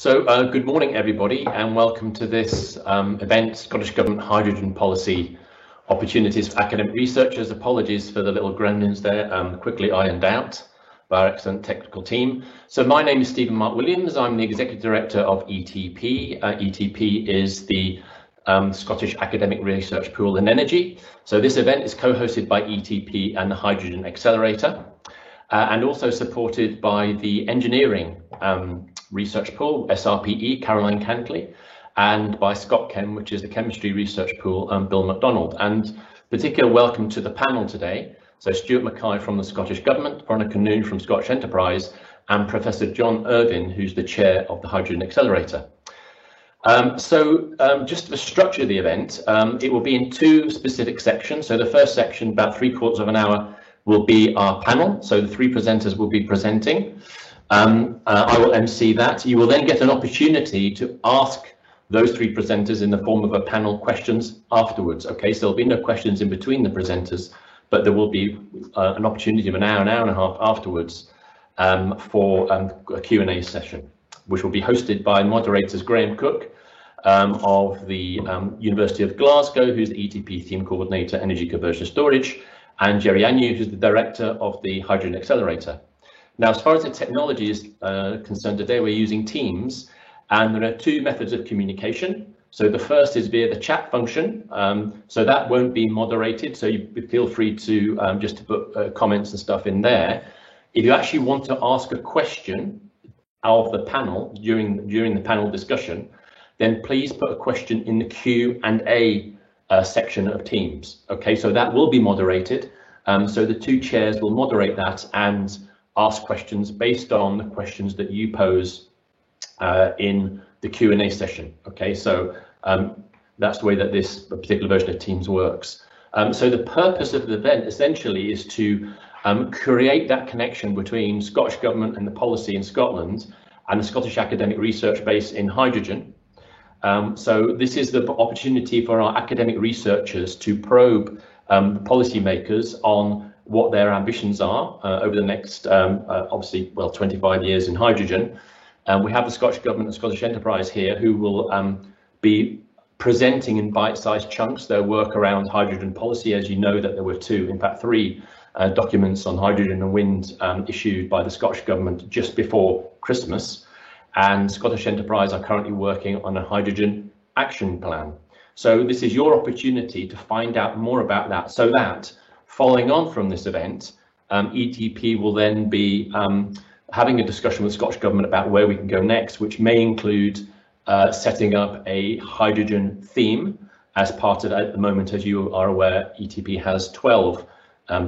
Good morning, everybody, and welcome to this event, Scottish Government Hydrogen Policy Opportunities for Academic Researchers. Apologies for the little groanings there, quickly ironed out by our excellent technical team. So my name is Stephen Mark Williams. I'm the Executive Director of ETP. ETP is the Scottish Academic Research Pool in Energy. So this event is co-hosted by ETP and the Hydrogen Accelerator, and also supported by the Engineering Research Pool, SRPE, Caroline Cantley, and by ScotChem, which is the Chemistry Research Pool, Bill MacDonald. And particular welcome to the panel today. So Stuart Mackay from the Scottish Government, Veronica Noon from Scottish Enterprise, and Professor John Irvine, who's the chair of the Hydrogen Accelerator. Just to structure the event, it will be in two specific sections. So the first section, about 3/4 of an hour, will be our panel. So the three presenters will be presenting. I will MC that. You will then get an opportunity to ask those three presenters in the form of a panel questions afterwards. Okay, so there'll be no questions in between the presenters, but there will be an opportunity of an hour and a half afterwards for a Q&A session, which will be hosted by moderators Graham Cook of the University of Glasgow, who's the ETP Theme Coordinator, Energy Conversion Storage, and Jerry Agnew, who's the Director of the Hydrogen Accelerator. Now, as far as the technology is concerned today, we're using Teams, and there are two methods of communication. So the first is via the chat function, so that won't be moderated, so you feel free to just to put comments and stuff in there. If you actually want to ask a question of the panel during the panel discussion, then please put a question in the Q&A section of Teams. Okay, so that will be moderated. So the two chairs will moderate that and ask questions based on the questions that you pose in the Q&A session. Okay, so that's the way that this particular version of Teams works. So the purpose of the event essentially is to create that connection between Scottish Government and the policy in Scotland and the Scottish academic research base in hydrogen. So this is the opportunity for our academic researchers to probe policymakers on what their ambitions are over the next, obviously, 25 years in hydrogen. We have the Scottish Government and Scottish Enterprise here who will be presenting in bite-sized chunks their work around hydrogen policy. As you know, that there were three documents on hydrogen and wind issued by the Scottish Government just before Christmas, and Scottish Enterprise are currently working on a hydrogen action plan. So this is your opportunity to find out more about that, so that following on from this event, ETP will then be having a discussion with the Scottish Government about where we can go next, which may include setting up a hydrogen theme as part of, at the moment, as you are aware, ETP has 12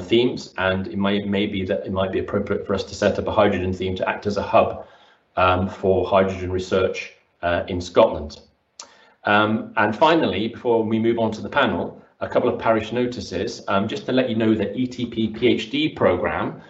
themes, and it may be that it might be appropriate for us to set up a hydrogen theme to act as a hub for hydrogen research in Scotland. And finally, before we move on to the panel, a couple of parish notices, just to let you know that ETP PhD programme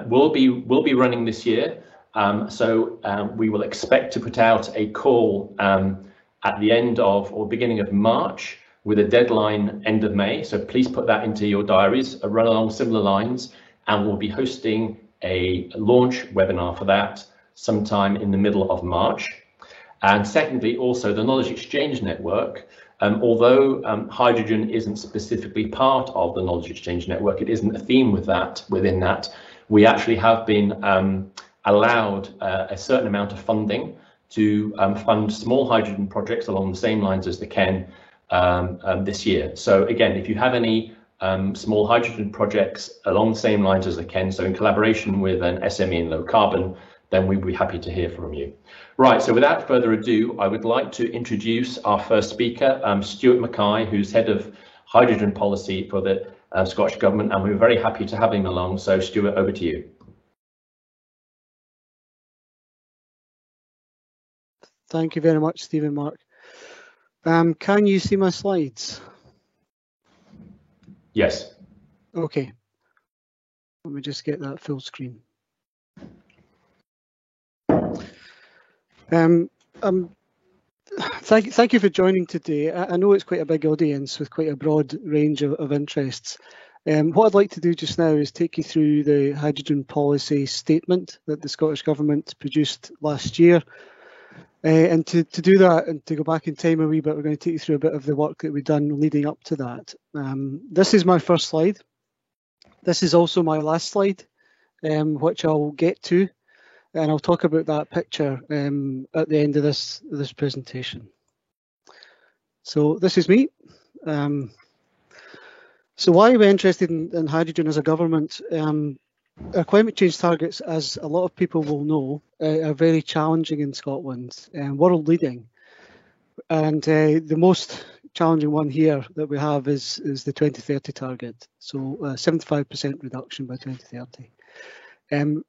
will be running this year. We will expect to put out a call at the end of or beginning of March with a deadline end of May. So please put that into your diaries, run along similar lines, and we'll be hosting a launch webinar for that sometime in the middle of March. And secondly, also the Knowledge Exchange Network. Although hydrogen isn't specifically part of the Knowledge Exchange Network, it isn't a theme within that, we actually have been allowed a certain amount of funding to fund small hydrogen projects along the same lines as the KEN this year. So again, if you have any small hydrogen projects along the same lines as the KEN, so in collaboration with an SME in low carbon, then we'd be happy to hear from you. Right, so without further ado, I would like to introduce our first speaker, Stuart Mackay, who's Head of Hydrogen Policy for the Scottish Government, and we're very happy to have him along. So Stuart, over to you. Thank you very much, Stephen Mark. Can you see my slides? Yes. Okay. Let me just get that full screen. Thank you for joining today. I know it's quite a big audience with quite a broad range of interests. What I'd like to do just now is take you through the hydrogen policy statement that the Scottish Government produced last year. And to do that and to go back in time a wee bit, we're going to take you through a bit of the work that we've done leading up to that. This is my first slide. This is also my last slide, which I'll get to, and I'll talk about that picture at the end of this presentation. So this is me. So why are we interested in hydrogen as a government? Our climate change targets, as a lot of people will know, are very challenging in Scotland and world leading. And the most challenging one here that we have is the 2030 target. So 75% reduction by 2030.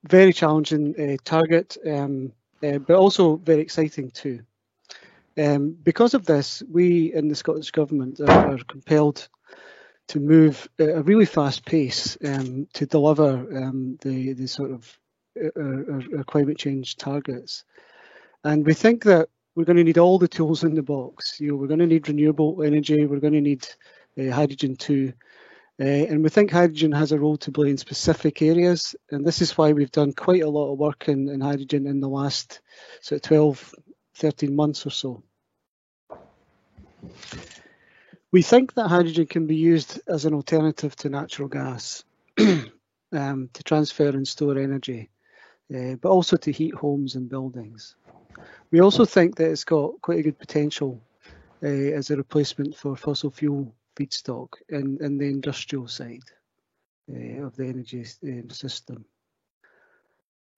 Very challenging target, but also very exciting too. Because of this, we in the Scottish Government are compelled to move at a really fast pace to deliver the sort of our climate change targets. And we think that we're going to need all the tools in the box. You know, we're going to need renewable energy, we're going to need hydrogen too. And we think hydrogen has a role to play in specific areas. And this is why we've done quite a lot of work in hydrogen in the last sort of 12, 13 months or so. We think that hydrogen can be used as an alternative to natural gas to transfer and store energy, but also to heat homes and buildings. We also think that it's got quite a good potential as a replacement for fossil fuel feedstock in the industrial side of the energy system.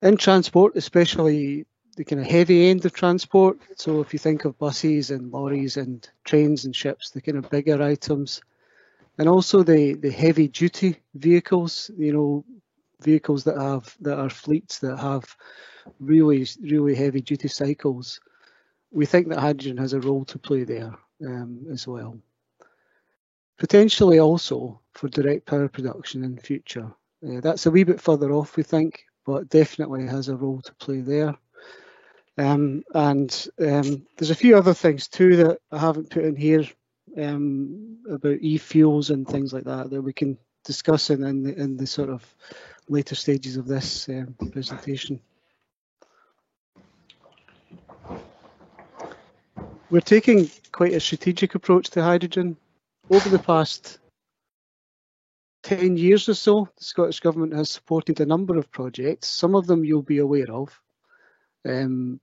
In transport, especially the kind of heavy end of transport, so if you think of buses and lorries and trains and ships, the kind of bigger items, and also the heavy duty vehicles, you know, vehicles that are fleets that have really heavy duty cycles, we think that hydrogen has a role to play there as well. Potentially also for direct power production in the future. That's a wee bit further off, we think, but definitely has a role to play there. And there's a few other things too that I haven't put in here about e-fuels and things like that we can discuss in the sort of later stages of this presentation. We're taking quite a strategic approach to hydrogen. Over the past 10 years or so, the Scottish Government has supported a number of projects. Some of them you'll be aware of.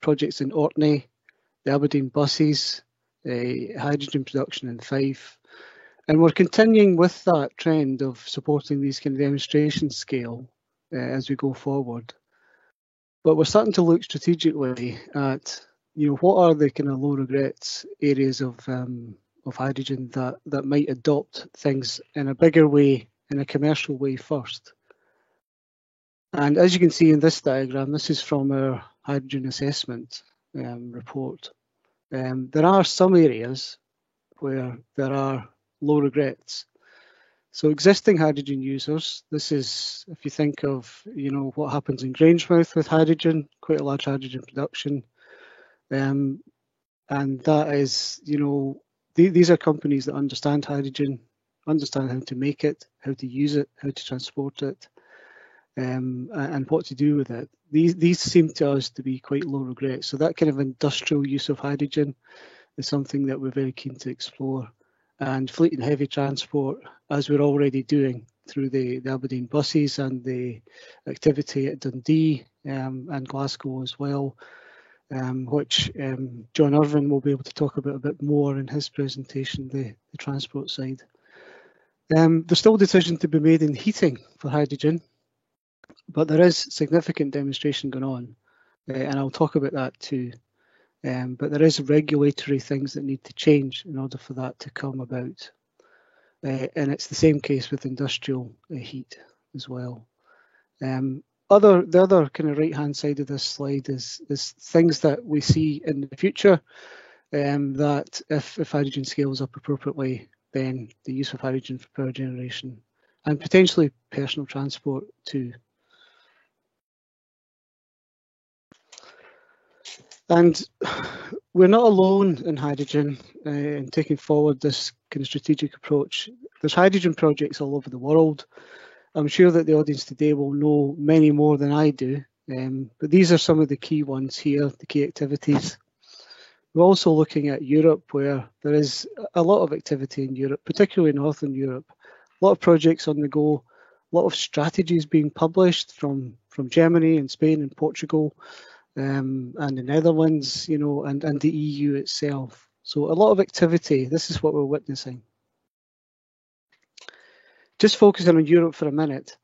Projects in Orkney, the Aberdeen buses, hydrogen production in Fife. And we're continuing with that trend of supporting these kind of demonstration scale as we go forward. But we're starting to look strategically at, you know, what are the kind of low regrets areas of hydrogen that might adopt things in a bigger way, in a commercial way first. And as you can see in this diagram, this is from our hydrogen assessment report. There are some areas where there are low regrets. So existing hydrogen users, this is, if you think of, you know, what happens in Grangemouth with hydrogen, quite a large hydrogen production. And that is, you know, these are companies that understand hydrogen, understand how to make it, how to use it, how to transport it, and what to do with it. These seem to us to be quite low regret. So that kind of industrial use of hydrogen is something that we're very keen to explore. And fleet and heavy transport, as we're already doing through the Aberdeen buses and the activity at Dundee and Glasgow as well, which John Irvine will be able to talk about a bit more in his presentation, the transport side. There's still a decision to be made in heating for hydrogen, but there is significant demonstration going on, and I'll talk about that too. But there is regulatory things that need to change in order for that to come about. And it's the same case with industrial heat as well. The other kind of right-hand side of this slide is things that we see in the future that if hydrogen scales up appropriately, then the use of hydrogen for power generation and potentially personal transport too. And we're not alone in hydrogen in taking forward this kind of strategic approach. There's hydrogen projects all over the world. I'm sure that the audience today will know many more than I do, but these are some of the key ones here, the key activities. We're also looking at Europe, where there is a lot of activity in Europe, particularly Northern Europe. A lot of projects on the go, a lot of strategies being published from Germany and Spain and Portugal and the Netherlands, you know, and the EU itself. So a lot of activity. This is what we're witnessing. Just focusing on Europe for a minute.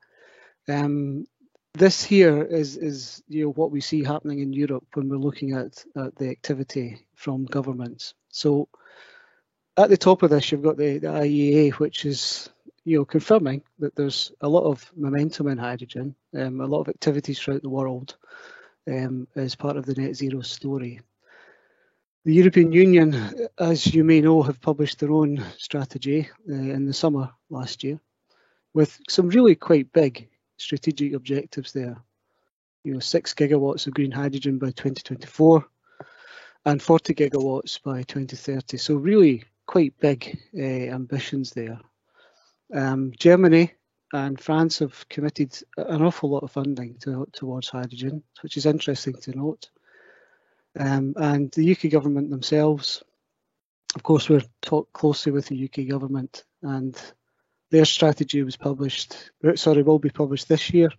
This here is you know what we see happening in Europe when we're looking at the activity from governments. So at the top of this, you've got the IEA, which is confirming that there's a lot of momentum in hydrogen, a lot of activities throughout the world as part of the net zero story. The European Union, as you may know, have published their own strategy in the summer last year, with some really quite big strategic objectives there. 6 gigawatts of green hydrogen by 2024 and 40 gigawatts by 2030. So really quite big ambitions there. Germany and France have committed an awful lot of funding towards hydrogen, which is interesting to note. And the UK government themselves, of course, we're talking closely with the UK government, and their strategy was will be published this year,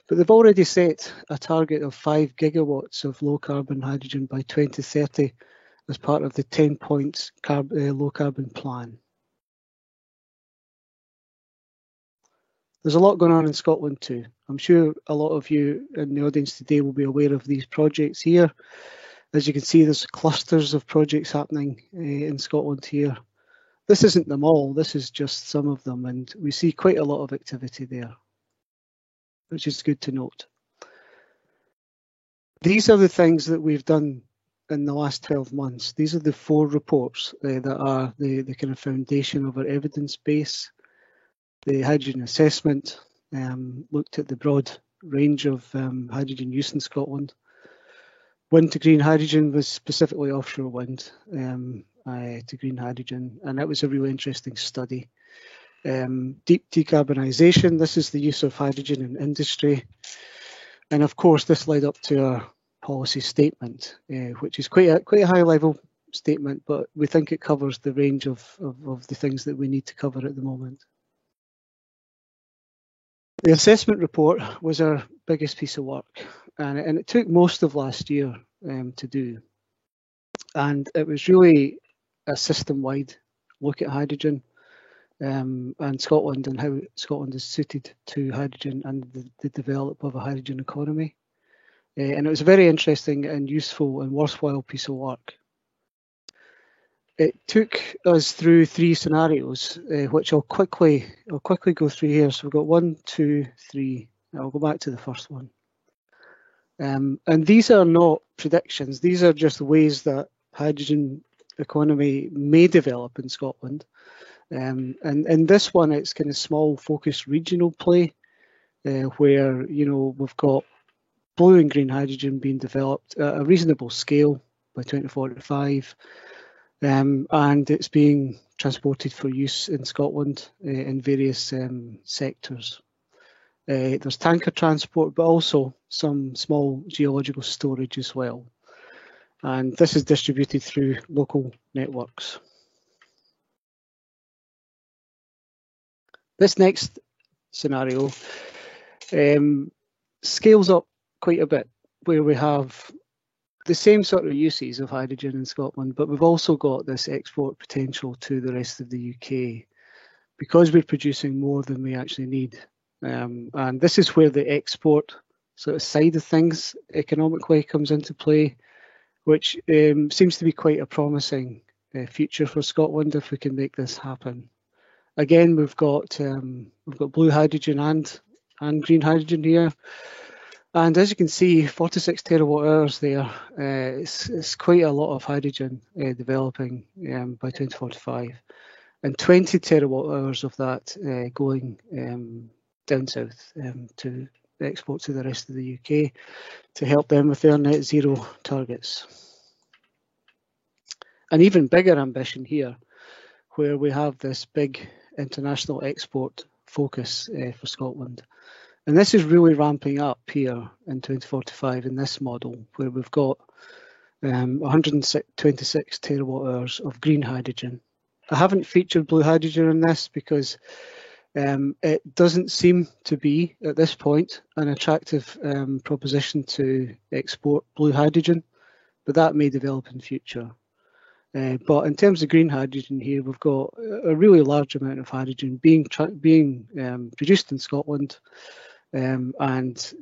but they've already set a target of 5 gigawatts of low carbon hydrogen by 2030 as part of the 10-point low carbon plan. There's a lot going on in Scotland too. I'm sure a lot of you in the audience today will be aware of these projects here. As you can see, there's clusters of projects happening in Scotland here. This isn't them all, this is just some of them, and we see quite a lot of activity there, which is good to note. These are the things that we've done in the last 12 months. These are the 4 reports that are the kind of foundation of our evidence base. The hydrogen assessment looked at the broad range of hydrogen use in Scotland. Wind to green hydrogen was specifically offshore wind to green hydrogen, and that was a really interesting study. Deep decarbonisation, this is the use of hydrogen in industry. And of course, this led up to our policy statement, which is quite a high level statement, but we think it covers the range of the things that we need to cover at the moment. The assessment report was our biggest piece of work, and it took most of last year to do. And it was really a system-wide look at hydrogen and Scotland, and how Scotland is suited to hydrogen and the development of a hydrogen economy. And it was a very interesting and useful and worthwhile piece of work. It took us through 3 scenarios, which I'll quickly go through here. So we've got 1, 2, 3. I'll go back to the first one. And these are not predictions. These are just ways that hydrogen economy may develop in Scotland. And in this one, it's kind of small, focused regional play, where we've got blue and green hydrogen being developed at a reasonable scale by 2045. And it's being transported for use in Scotland in various sectors. There's tanker transport, but also some small geological storage as well. And this is distributed through local networks. This next scenario scales up quite a bit, where we have the same sort of uses of hydrogen in Scotland, but we've also got this export potential to the rest of the UK because we're producing more than we actually need. And this is where the export sort of side of things economically comes into play, which seems to be quite a promising future for Scotland if we can make this happen. Again, we've got blue hydrogen and green hydrogen here. And as you can see, 46 terawatt hours there, it's quite a lot of hydrogen developing by 2045, and 20 terawatt hours of that going down south to export to the rest of the UK to help them with their net zero targets. an even bigger ambition here, where we have this big international export focus for Scotland. And this is really ramping up here in 2045 in this model, where we've got 126 terawatt hours of green hydrogen. I haven't featured blue hydrogen in this because it doesn't seem to be, at this point, an attractive proposition to export blue hydrogen, but that may develop in future. But in terms of green hydrogen here, we've got a really large amount of hydrogen being produced in Scotland and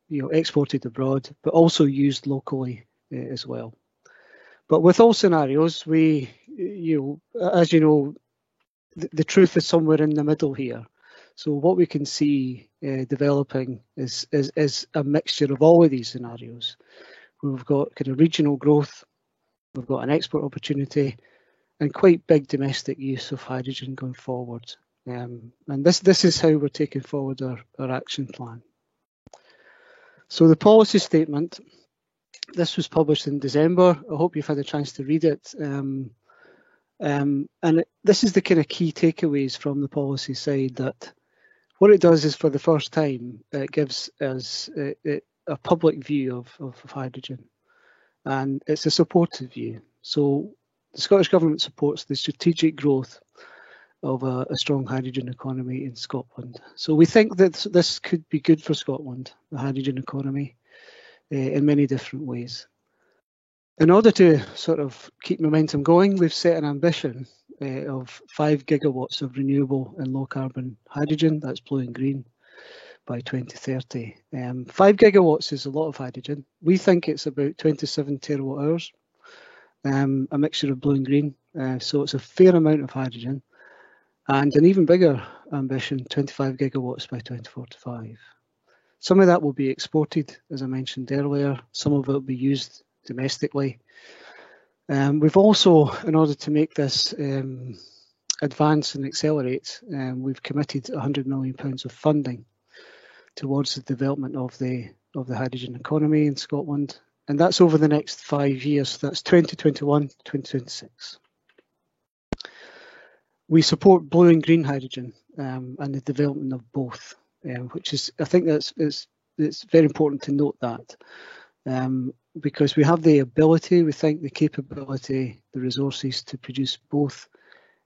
exported abroad, but also used locally as well. But with all scenarios, we, as you know, the truth is somewhere in the middle here. So what we can see developing is a mixture of all of these scenarios. We've got kind of regional growth, we've got an export opportunity, and quite big domestic use of hydrogen going forward. And this is how we're taking forward our action plan. So the policy statement, this was published in December. I hope you've had a chance to read it. This is the kind of key takeaways from the policy side, that what it does is, for the first time, it gives us a public view of hydrogen, and it's a supportive view. So the Scottish Government supports the strategic growth of a strong hydrogen economy in Scotland. So we think that this could be good for Scotland, the hydrogen economy, in many different ways. In order to sort of keep momentum going, we've set an ambition of 5 gigawatts of renewable and low carbon hydrogen, that's blue and green, by 2030. 5 gigawatts is a lot of hydrogen. We think it's about 27 terawatt hours, a mixture of blue and green. So it's a fair amount of hydrogen, and an even bigger ambition, 25 gigawatts by 2045. Some of that will be exported, as I mentioned earlier. Some of it will be used domestically. We've also, in order to make this advance and accelerate, we've committed £100 million of funding towards the development of the hydrogen economy in Scotland, and that's over the next 5 years. That's 2021 to 2026. We support blue and green hydrogen and the development of both, which is, I think it's very important to note that. Because we have the ability, we think the capability, the resources to produce both,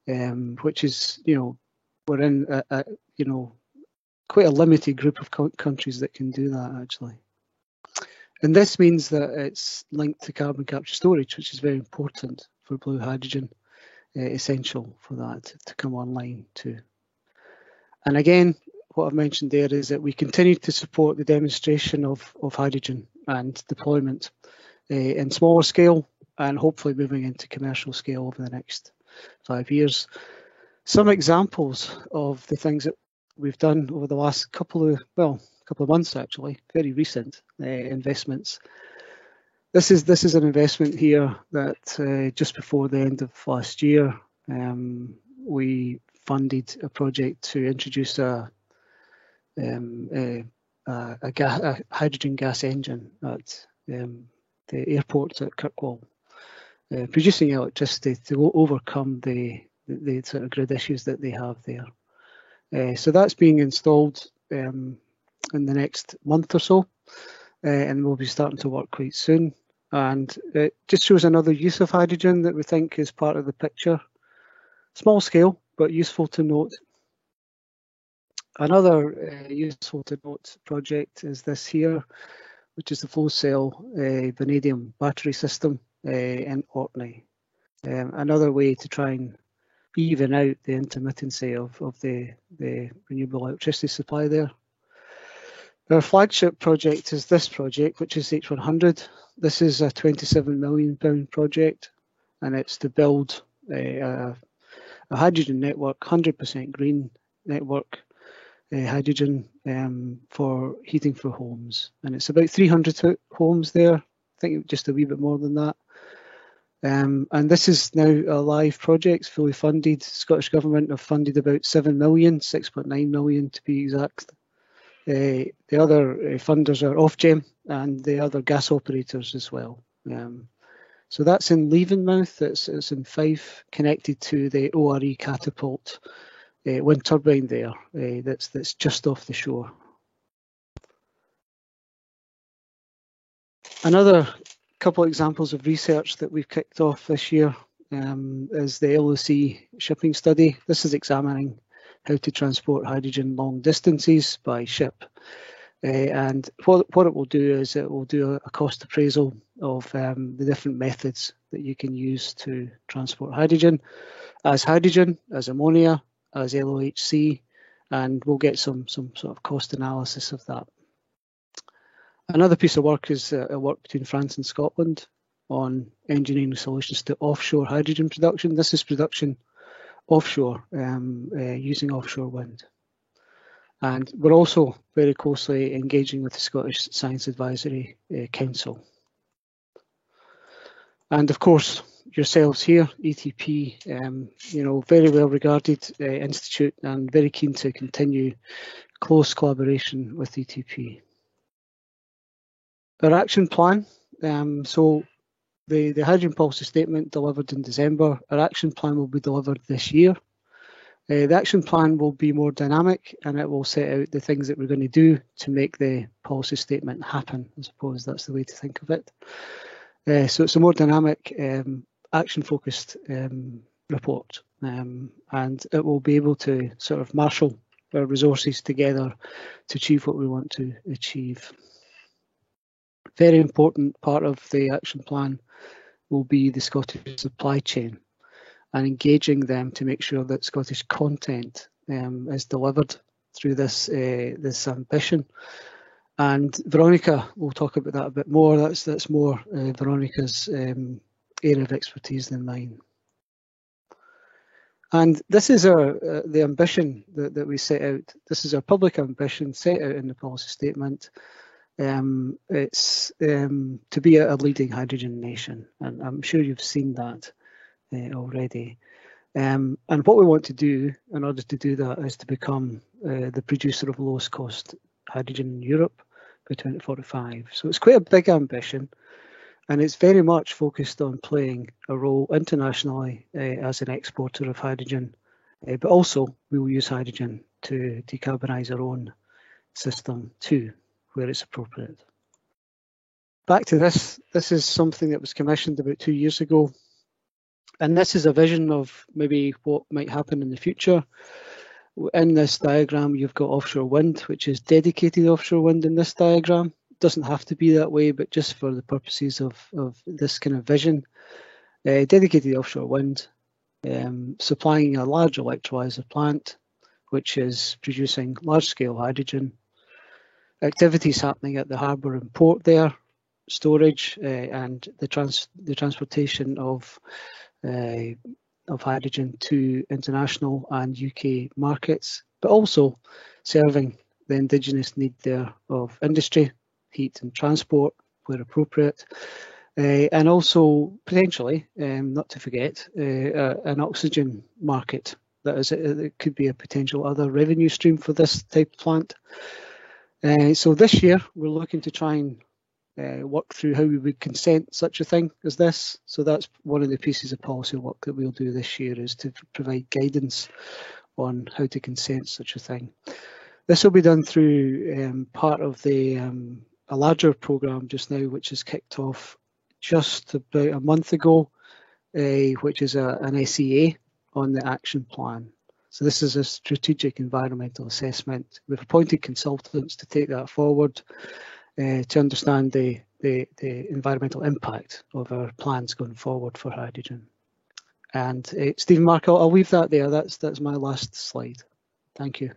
which is, we're in quite a limited group of countries that can do that, actually. And this means that it's linked to carbon capture storage, which is very important for blue hydrogen, essential for that to come online too. And again, what I've mentioned there is that we continue to support the demonstration of hydrogen and deployment in smaller scale, and hopefully moving into commercial scale over the next 5 years. Some examples of the things that we've done over the last couple of months, actually, very recent investments. This is an investment here that just before the end of last year, we funded a project to introduce a hydrogen gas engine at the airport at Kirkwall, producing electricity to overcome the sort of grid issues that they have there. So that's being installed in the next month or so, and we'll be starting to work quite soon. And it just shows another use of hydrogen that we think is part of the picture. Small scale, but useful to note. Another useful to note project is this here, which is the flow cell vanadium battery system in Orkney. Another way to try and even out the intermittency of the renewable electricity supply there. Our flagship project is this project, which is H100. This is a £27 million project, and it's to build a hydrogen network, 100% green network, hydrogen for heating for homes. And it's about 300 homes there, I think just a wee bit more than that. And this is now a live project, fully funded. Scottish Government have funded about 7 million, 6.9 million to be exact. The other funders are Ofgem and the other gas operators as well. So that's in Leavenmouth, it's in Fife, connected to the ORE catapult wind turbine there, that's just off the shore. Another couple of examples of research that we've kicked off this year is the LOC shipping study. This is examining how to transport hydrogen long distances by ship. And what it will do is it will do a cost appraisal of the different methods that you can use to transport hydrogen, as ammonia, as LOHC, and we'll get some sort of cost analysis of that. Another piece of work is a work between France and Scotland on engineering solutions to offshore hydrogen production. This is production offshore, using offshore wind. And we're also very closely engaging with the Scottish Science Advisory Council. And of course, yourselves here, ETP, very well regarded institute, and very keen to continue close collaboration with ETP. Our action plan, so the hydrogen policy statement delivered in December, our action plan will be delivered this year. The action plan will be more dynamic, and it will set out the things that we're going to do to make the policy statement happen. I suppose that's the way to think of it. So it's a more dynamic, action-focused report, and it will be able to sort of marshal our resources together to achieve what we want to achieve. Very important part of the action plan will be the Scottish supply chain and engaging them to make sure that Scottish content is delivered through this ambition. And Veronica will talk about that a bit more. That's more Veronica's area of expertise than mine. And this is the ambition that we set out. This is our public ambition set out in the policy statement. It's to be a leading hydrogen nation, and I'm sure you've seen that already. And what we want to do in order to do that is to become the producer of lowest cost hydrogen in Europe by 2045. So it's quite a big ambition, and it's very much focused on playing a role internationally as an exporter of hydrogen, but also we will use hydrogen to decarbonise our own system too, where it's appropriate. Back to this is something that was commissioned about 2 years ago, and this is a vision of maybe what might happen in the future. In this diagram, you've got offshore wind, which is dedicated offshore wind in this diagram. It doesn't have to be that way, but just for the purposes of this kind of vision, dedicated offshore wind, supplying a large electrolyser plant, which is producing large-scale hydrogen. Activities happening at the harbour and port there, storage and the transportation of hydrogen to international and UK markets, but also serving the indigenous need there of industry, heat and transport where appropriate, and also potentially, not to forget, an oxygen market. It could be a potential other revenue stream for this type of plant. So this year we're looking to try and work through how we would consent such a thing as this. So that's one of the pieces of policy work that we'll do this year, is to provide guidance on how to consent such a thing. This will be done through part of a larger programme just now, which is kicked off just about a month ago, which is an SEA on the action plan. So this is a strategic environmental assessment. We've appointed consultants to take that forward to understand the environmental impact of our plans going forward for hydrogen. And Stephen Mark, I'll leave that there. That's my last slide. Thank you.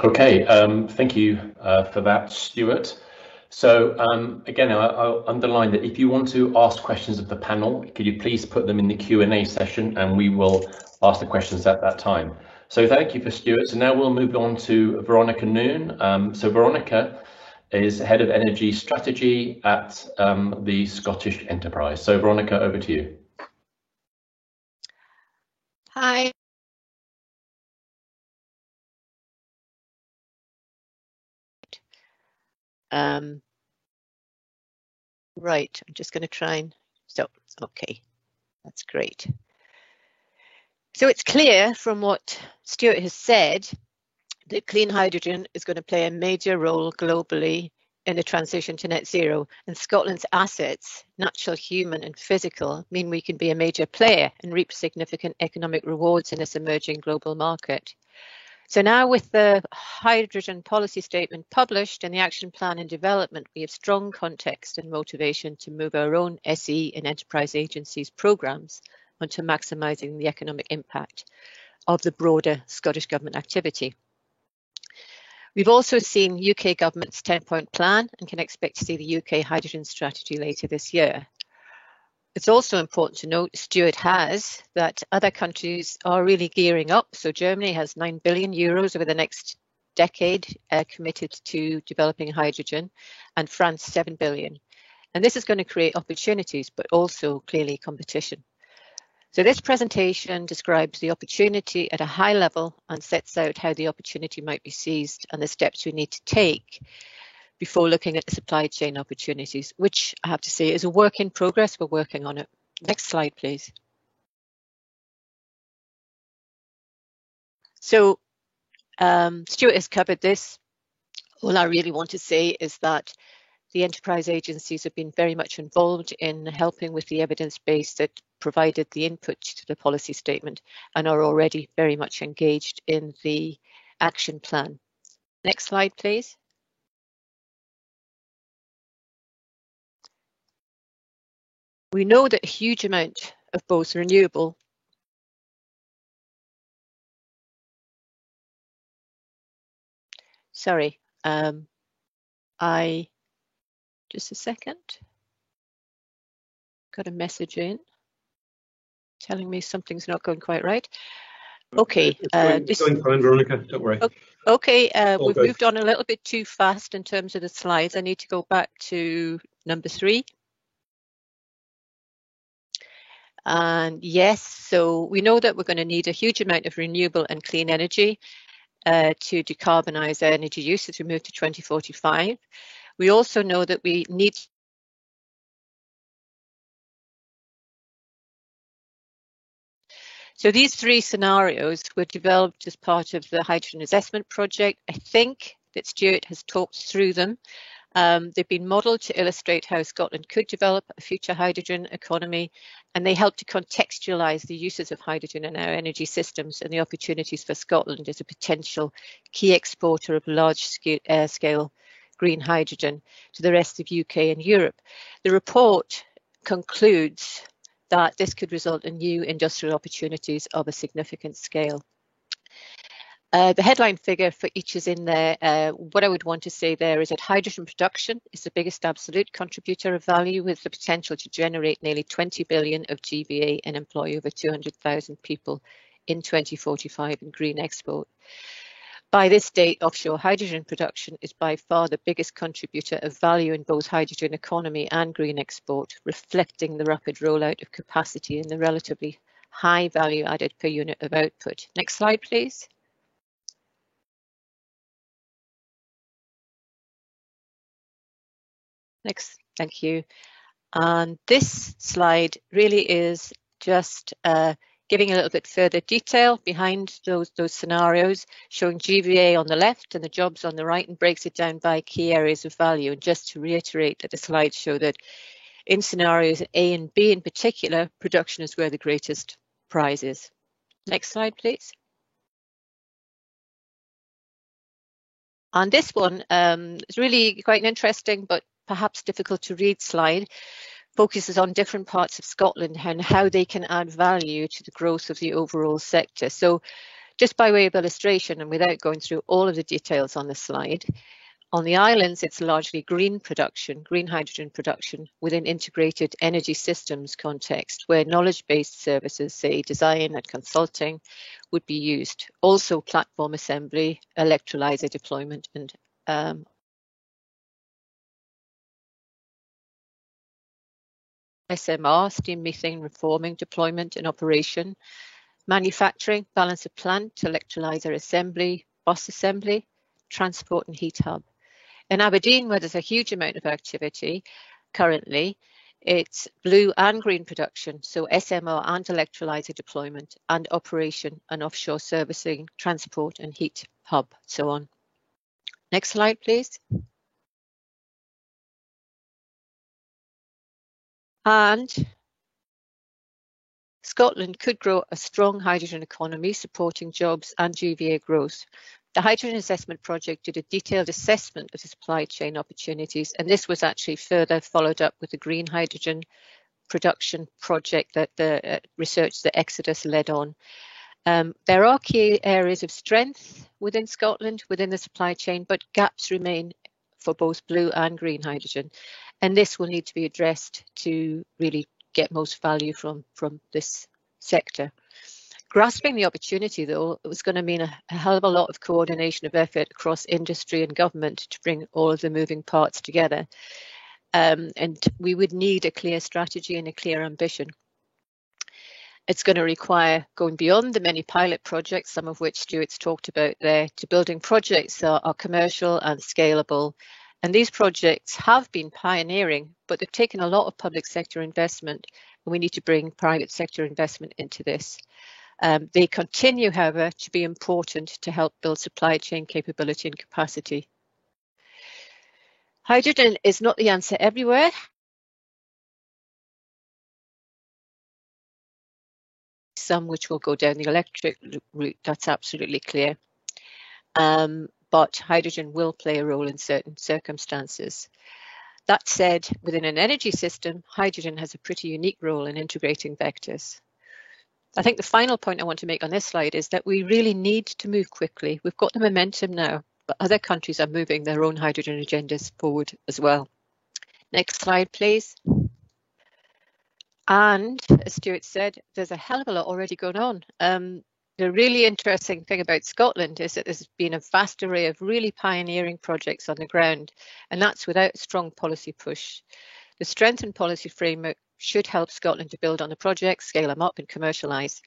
Okay, thank you for that, Stuart. So again, I'll underline that if you want to ask questions of the panel, could you please put them in the Q&A session, and we will ask the questions at that time. So thank you for Stuart. So now we'll move on to Veronica Noon. So Veronica is Head of Energy Strategy at the Scottish Enterprise. So Veronica, over to you. Hi. Right, I'm just going to try and, so, okay, that's great. So it's clear from what Stuart has said that clean hydrogen is going to play a major role globally in the transition to net zero, and Scotland's assets, natural, human and physical, mean we can be a major player and reap significant economic rewards in this emerging global market. So now with the hydrogen policy statement published and the action plan in development, we have strong context and motivation to move our own SE and enterprise agencies programmes onto maximising the economic impact of the broader Scottish Government activity. We've also seen UK Government's 10-point plan and can expect to see the UK hydrogen strategy later this year. It's also important to note, Stuart has, that other countries are really gearing up. So Germany has €9 billion over the next decade committed to developing hydrogen, and France 7 billion. And this is going to create opportunities, but also clearly competition. So this presentation describes the opportunity at a high level and sets out how the opportunity might be seized and the steps we need to take before looking at the supply chain opportunities, which I have to say is a work in progress. We're working on it. Next slide, please. So Stuart has covered this. All I really want to say is that the enterprise agencies have been very much involved in helping with the evidence base that provided the input to the policy statement and are already very much engaged in the action plan. Next slide, please. We know that a huge amount of both renewable just a second. Got a message in telling me something's not going quite right. Okay. It's going fine, Veronica, don't worry. Okay, we've moved on a little bit too fast in terms of the slides. I need to go back to number 3. And yes, so we know that we're going to need a huge amount of renewable and clean energy to decarbonise energy use as we move to 2045. We also know that we need So these 3 scenarios were developed as part of the Hydrogen Assessment Project. I think that Stuart has talked through them. They've been modelled to illustrate how Scotland could develop a future hydrogen economy, and they help to contextualise the uses of hydrogen in our energy systems and the opportunities for Scotland as a potential key exporter of large-scale green hydrogen to the rest of UK and Europe. The report concludes that this could result in new industrial opportunities of a significant scale. The headline figure for each is in there. What I would want to say there is that hydrogen production is the biggest absolute contributor of value, with the potential to generate nearly 20 billion of GVA and employ over 200,000 people in 2045 in green export. By this date, offshore hydrogen production is by far the biggest contributor of value in both hydrogen economy and green export, reflecting the rapid rollout of capacity and the relatively high value added per unit of output. Next slide, please. Next, thank you. And this slide really is just giving a little bit further detail behind those scenarios, showing GVA on the left and the jobs on the right, and breaks it down by key areas of value. And just to reiterate that the slides show that in scenarios A and B in particular, production is where the greatest prize is. Next slide, please. And this one is really quite an interesting but perhaps difficult to read slide. Focuses on different parts of Scotland and how they can add value to the growth of the overall sector. So just by way of illustration, and without going through all of the details on the slide, on the islands, it's largely green production, green hydrogen production within integrated energy systems context, where knowledge-based services, say design and consulting, would be used. Also platform assembly, electrolyser deployment, and SMR, steam methane reforming, deployment and operation, manufacturing, balance of plant, electrolyser assembly, bus assembly, transport and heat hub. In Aberdeen, where there's a huge amount of activity currently, it's blue and green production, so SMR and electrolyser deployment and operation and offshore servicing, transport and heat hub, so on. Next slide, please. And Scotland could grow a strong hydrogen economy, supporting jobs and GVA growth. The Hydrogen Assessment Project did a detailed assessment of the supply chain opportunities, and this was actually further followed up with the green hydrogen production project that the research that Exodus led on. There are key areas of strength within Scotland, within the supply chain, but gaps remain for both blue and green hydrogen. And this will need to be addressed to really get most value from this sector. Grasping the opportunity, though, it was going to mean a hell of a lot of coordination of effort across industry and government to bring all of the moving parts together. And we would need a clear strategy and a clear ambition. It's going to require going beyond the many pilot projects, some of which Stuart's talked about there, to building projects that are commercial and scalable. And these projects have been pioneering, but they've taken a lot of public sector investment, and we need to bring private sector investment into this. They continue, however, to be important to help build supply chain capability and capacity. Hydrogen is not the answer everywhere. Some which will go down the electric route, that's absolutely clear. But hydrogen will play a role in certain circumstances. That said, within an energy system, hydrogen has a pretty unique role in integrating vectors. I think the final point I want to make on this slide is that we really need to move quickly. We've got the momentum now, but other countries are moving their own hydrogen agendas forward as well. Next slide, please. And as Stuart said, there's a hell of a lot already going on. The really interesting thing about Scotland is that there's been a vast array of really pioneering projects on the ground, and that's without a strong policy push. The strengthened policy framework should help Scotland to build on the projects, scale them up and commercialise.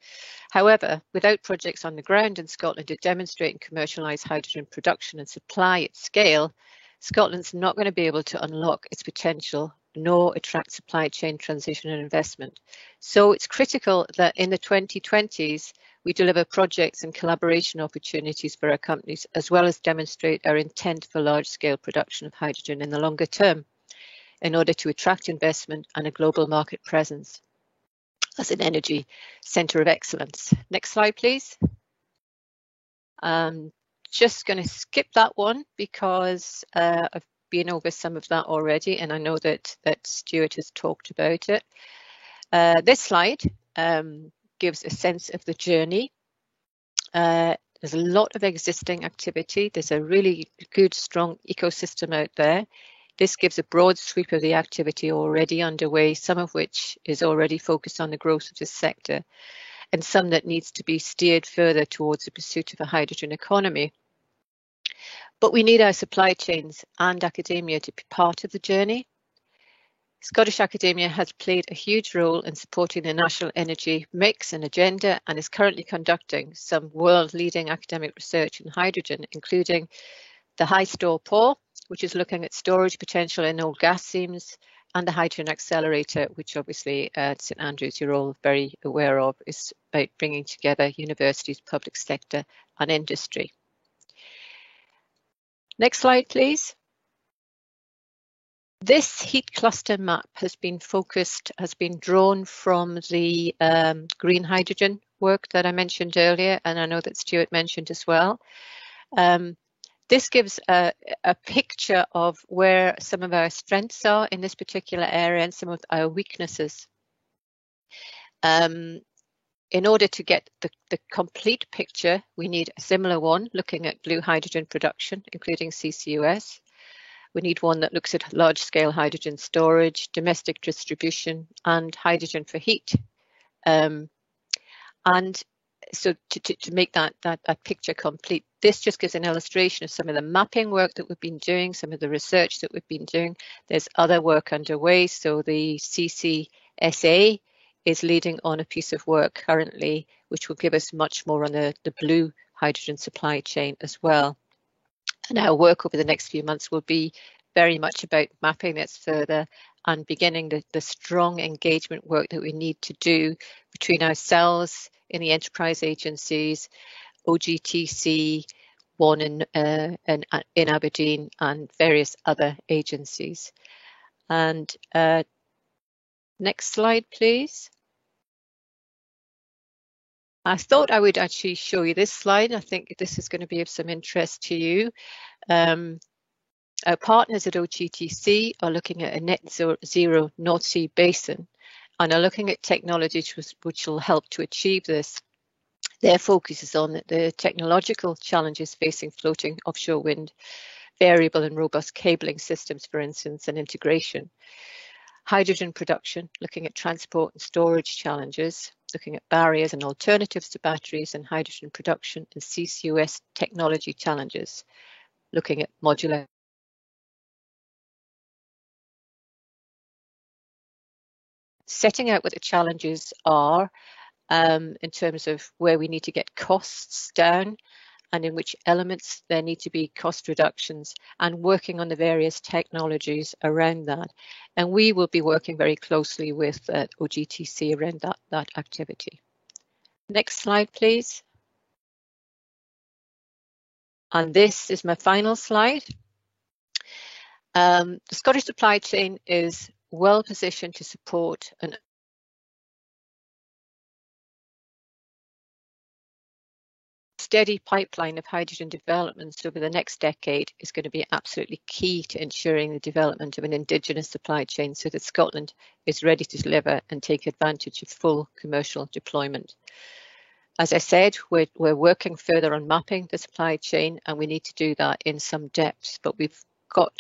However, without projects on the ground in Scotland to demonstrate and commercialise hydrogen production and supply at scale, Scotland's not going to be able to unlock its potential nor attract supply chain transition and investment. So it's critical that in the 2020s, we deliver projects and collaboration opportunities for our companies, as well as demonstrate our intent for large-scale production of hydrogen in the longer term, in order to attract investment and a global market presence as an energy centre of excellence. Next slide, please. Just going to skip that one because I've been over some of that already, and I know that Stuart has talked about it. This slide gives a sense of the journey. There's a lot of existing activity. There's a really good, strong ecosystem out there. This gives a broad sweep of the activity already underway, some of which is already focused on the growth of this sector, and some that needs to be steered further towards the pursuit of a hydrogen economy. But we need our supply chains and academia to be part of the journey. Scottish academia has played a huge role in supporting the national energy mix and agenda, and is currently conducting some world-leading academic research in hydrogen, including the HyStor PAW, which is looking at storage potential in old gas seams, and the Hydrogen Accelerator, which obviously at St Andrews you're all very aware of, is about bringing together universities, public sector and industry. Next slide, please. This heat cluster map has been drawn from the green hydrogen work that I mentioned earlier, and I know that Stuart mentioned as well. This gives a picture of where some of our strengths are in this particular area and some of our weaknesses. In order to get the complete picture, we need a similar one looking at blue hydrogen production, including CCUS. We need one that looks at large-scale hydrogen storage, domestic distribution, and hydrogen for heat. And so to make that picture complete, this just gives an illustration of some of the mapping work that we've been doing, some of the research that we've been doing. There's other work underway. So the CCSA is leading on a piece of work currently, which will give us much more on the blue hydrogen supply chain as well. And our work over the next few months will be very much about mapping this further and beginning the strong engagement work that we need to do between ourselves in the enterprise agencies, OGTC, one in Aberdeen, and various other agencies. And next slide, please. I thought I would actually show you this slide. I think this is going to be of some interest to you. Our partners at OGTC are looking at a net zero North Sea basin and are looking at technologies which will help to achieve this. Their focus is on the technological challenges facing floating offshore wind, variable and robust cabling systems, for instance, and integration. Hydrogen production, looking at transport and storage challenges, looking at barriers and alternatives to batteries and hydrogen production, and CCUS technology challenges, looking at modular. Setting out what the challenges are in terms of where we need to get costs down and in which elements there need to be cost reductions, and working on the various technologies around that. And we will be working very closely with OGTC around that activity. Next slide, please. And this is my final slide. The Scottish supply chain is well positioned to support an steady pipeline of hydrogen developments over the next decade is going to be absolutely key to ensuring the development of an indigenous supply chain so that Scotland is ready to deliver and take advantage of full commercial deployment. As I said, we're working further on mapping the supply chain, and we need to do that in some depth, but we've got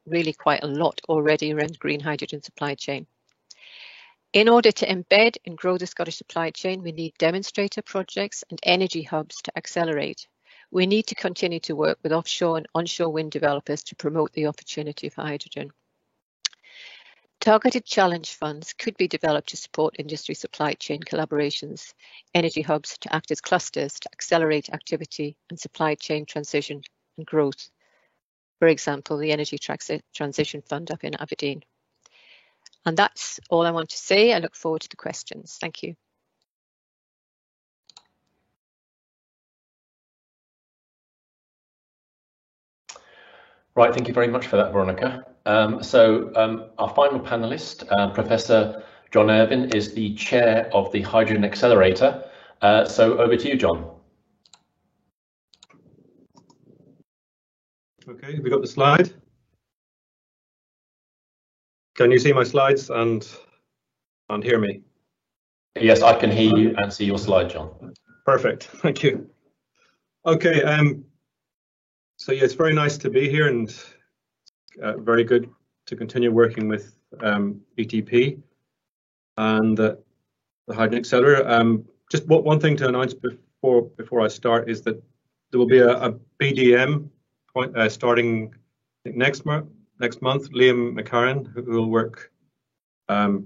really quite a lot already around green hydrogen supply chain. In order to embed and grow the Scottish supply chain, we need demonstrator projects and energy hubs to accelerate. We need to continue to work with offshore and onshore wind developers to promote the opportunity for hydrogen. Targeted challenge funds could be developed to support industry supply chain collaborations, energy hubs to act as clusters to accelerate activity and supply chain transition and growth. For example, the Energy Transition Fund up in Aberdeen. And that's all I want to say. I look forward to the questions. Thank you. Right, thank you very much for that, Veronica. Our final panelist, Professor John Irvine, is the chair of the Hydrogen Accelerator. So over to you, John. Okay, have we got the slide? Can you see my slides and hear me? Yes, I can hear you and see your slide, John. Perfect, thank you. Okay, so yeah, it's very nice to be here and very good to continue working with ETP and the Hydrogen Accelerator. Just one thing to announce before I start is that there will be a BDM starting I think next month. Liam McCarran, who will work, will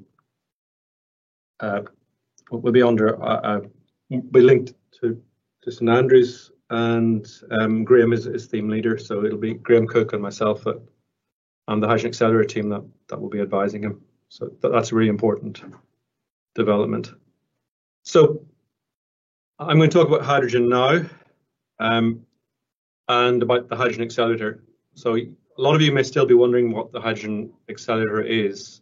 be under, be linked to St Andrews, and Graham is theme leader, so it'll be Graham Cook and myself and the Hydrogen Accelerator team that will be advising him. So that's a really important development. So I'm going to talk about hydrogen now, and about the Hydrogen Accelerator. So a lot of you may still be wondering what the Hydrogen Accelerator is,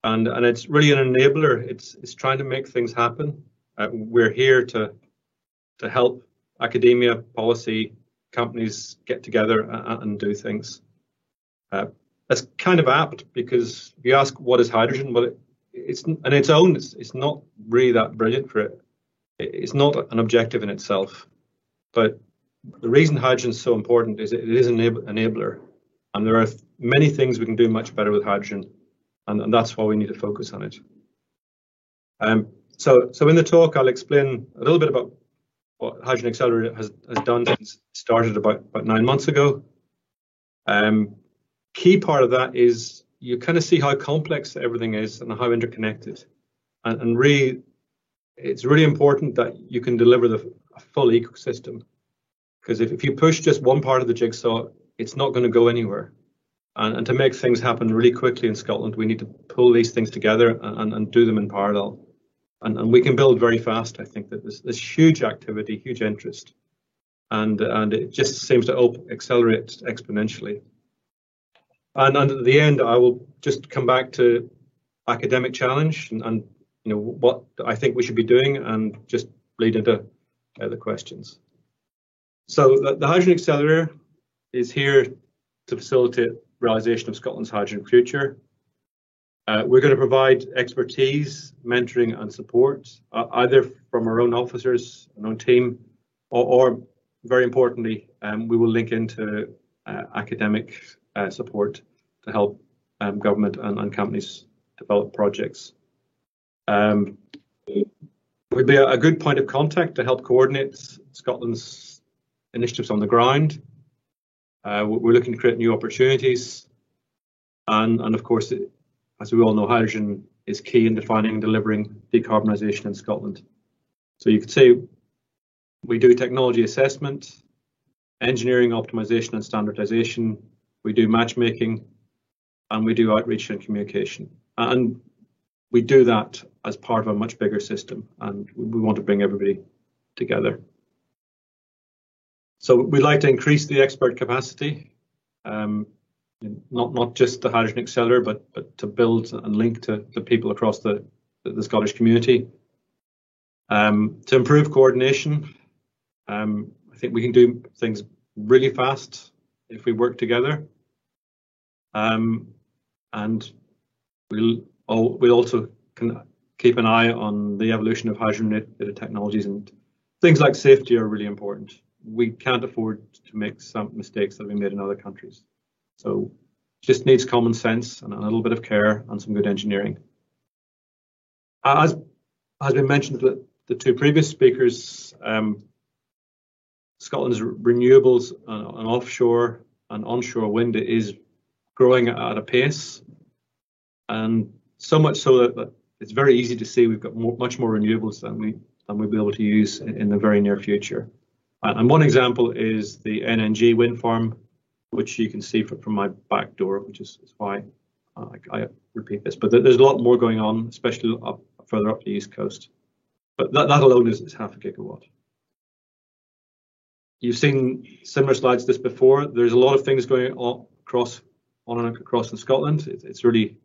and it's really an enabler. It's trying to make things happen. We're here to help academia, policy, companies get together and do things. That's kind of apt because if you ask what is hydrogen, well, it's on its own. It's not really that brilliant for it. It's not an objective in itself, but the reason hydrogen is so important is it is an enabler. And there are many things we can do much better with hydrogen, and that's why we need to focus on it. So in the talk, I'll explain a little bit about what Hydrogen Accelerator has done since it started about 9 months ago. Key part of that is you kind of see how complex everything is and how interconnected. And really, it's really important that you can deliver a full ecosystem because if you push just one part of the jigsaw, it's not going to go anywhere. And to make things happen really quickly in Scotland, we need to pull these things together and do them in parallel. And we can build very fast. I think that there's huge activity, huge interest, and it just seems to accelerate exponentially. And at the end, I will just come back to academic challenge and what I think we should be doing, and just lead into the questions. So the Hydrogen Accelerator is here to facilitate realisation of Scotland's hydrogen future. We're going to provide expertise, mentoring and support, either from our own officers, our own team, or very importantly, we will link into academic support to help government and companies develop projects. We'll be a good point of contact to help coordinate Scotland's initiatives on the ground. We're looking to create new opportunities, and of course, as we all know, hydrogen is key in defining and delivering decarbonisation in Scotland. So you could say we do technology assessment, engineering optimisation and standardisation, we do matchmaking, and we do outreach and communication. And we do that as part of a much bigger system, and we want to bring everybody together. So we'd like to increase the expert capacity, not just the Hydrogen Accelerator, but to build and link to people across the Scottish community. To improve coordination, I think we can do things really fast if we work together. And we'll also keep an eye on the evolution of hydrogen-related technologies, and things like safety are really important. We can't afford to make some mistakes that have been made in other countries. So it just needs common sense and a little bit of care and some good engineering. As has been mentioned, the two previous speakers, Scotland's renewables and offshore and onshore wind is growing at a pace, and so much so that it's very easy to see we've got much more renewables than we'll be able to use in the very near future. And one example is the NNG wind farm, which you can see from my back door, which is why I repeat this. But there's a lot more going on, especially further up the east coast. But that alone is half a gigawatt. You've seen similar slides to this before. There's a lot of things going on across in Scotland. It's really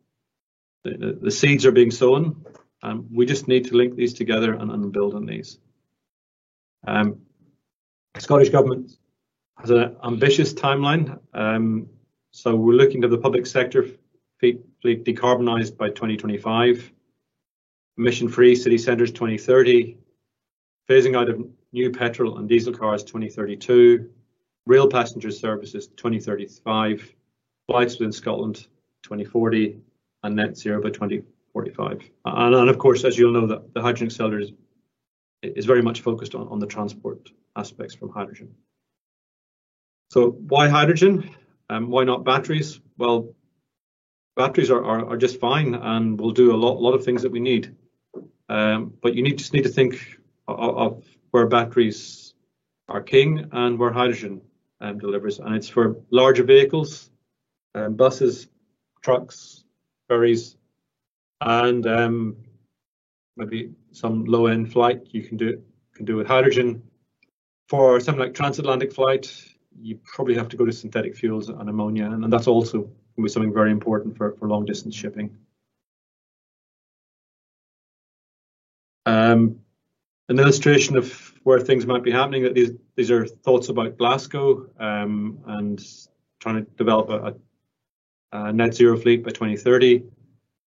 the seeds are being sown, and we just need to link these together and build on these. The Scottish Government has an ambitious timeline, so we're looking to the public sector fleet decarbonised by 2025, emission-free city centres 2030, phasing out of new petrol and diesel cars 2032, rail passenger services 2035, flights within Scotland 2040, and net zero by 2045. And of course, as you'll know, the Hydrogen Accelerator is very much focused on the transport aspects from hydrogen. So why hydrogen? Why not batteries? Well, batteries are just fine and will do a lot of things that we need. But you just need to think of where batteries are king and where hydrogen delivers. And it's for larger vehicles, buses, trucks, ferries, and maybe some low-end flight you can do with hydrogen. For something like transatlantic flight, you probably have to go to synthetic fuels and ammonia, and that's also going to be something very important for long-distance shipping. An illustration of where things might be happening. That these are thoughts about Glasgow and trying to develop a net zero fleet by 2030.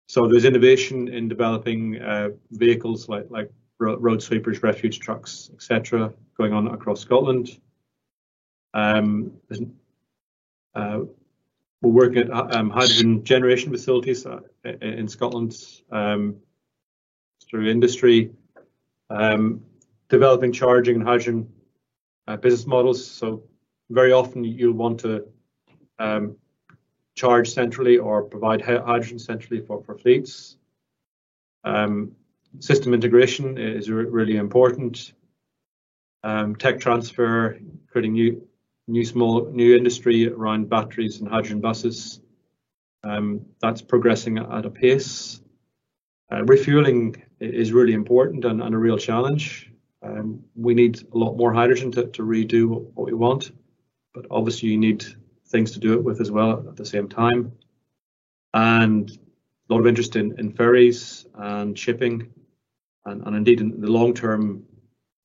So there's innovation in developing vehicles like road sweepers, refuge trucks, etc., going on across Scotland. We're working at hydrogen generation facilities in Scotland through industry, developing charging and hydrogen business models. So very often you'll want to charge centrally or provide hydrogen centrally for fleets. System integration is really important. tech transfer, creating new industry around batteries and hydrogen buses. That's progressing at a pace. Refueling is really important and a real challenge. We need a lot more hydrogen to redo what we want, but obviously you need things to do it with as well at the same time. And a lot of interest in ferries and shipping, and indeed in the long term,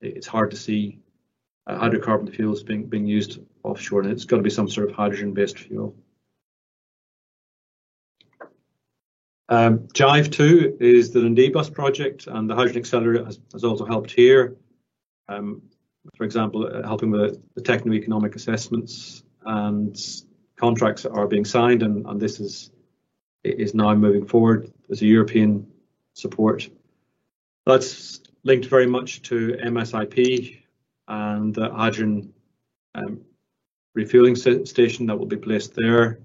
it's hard to see hydrocarbon fuels being used offshore, and it's got to be some sort of hydrogen-based fuel. JIVE 2 is the Dundee Bus project, and the Hydrogen Accelerator has also helped here. For example, helping with the techno-economic assessments, and contracts are being signed, and this is now moving forward. There's a European support. That's linked very much to MSIP and the hydrogen refueling station that will be placed there.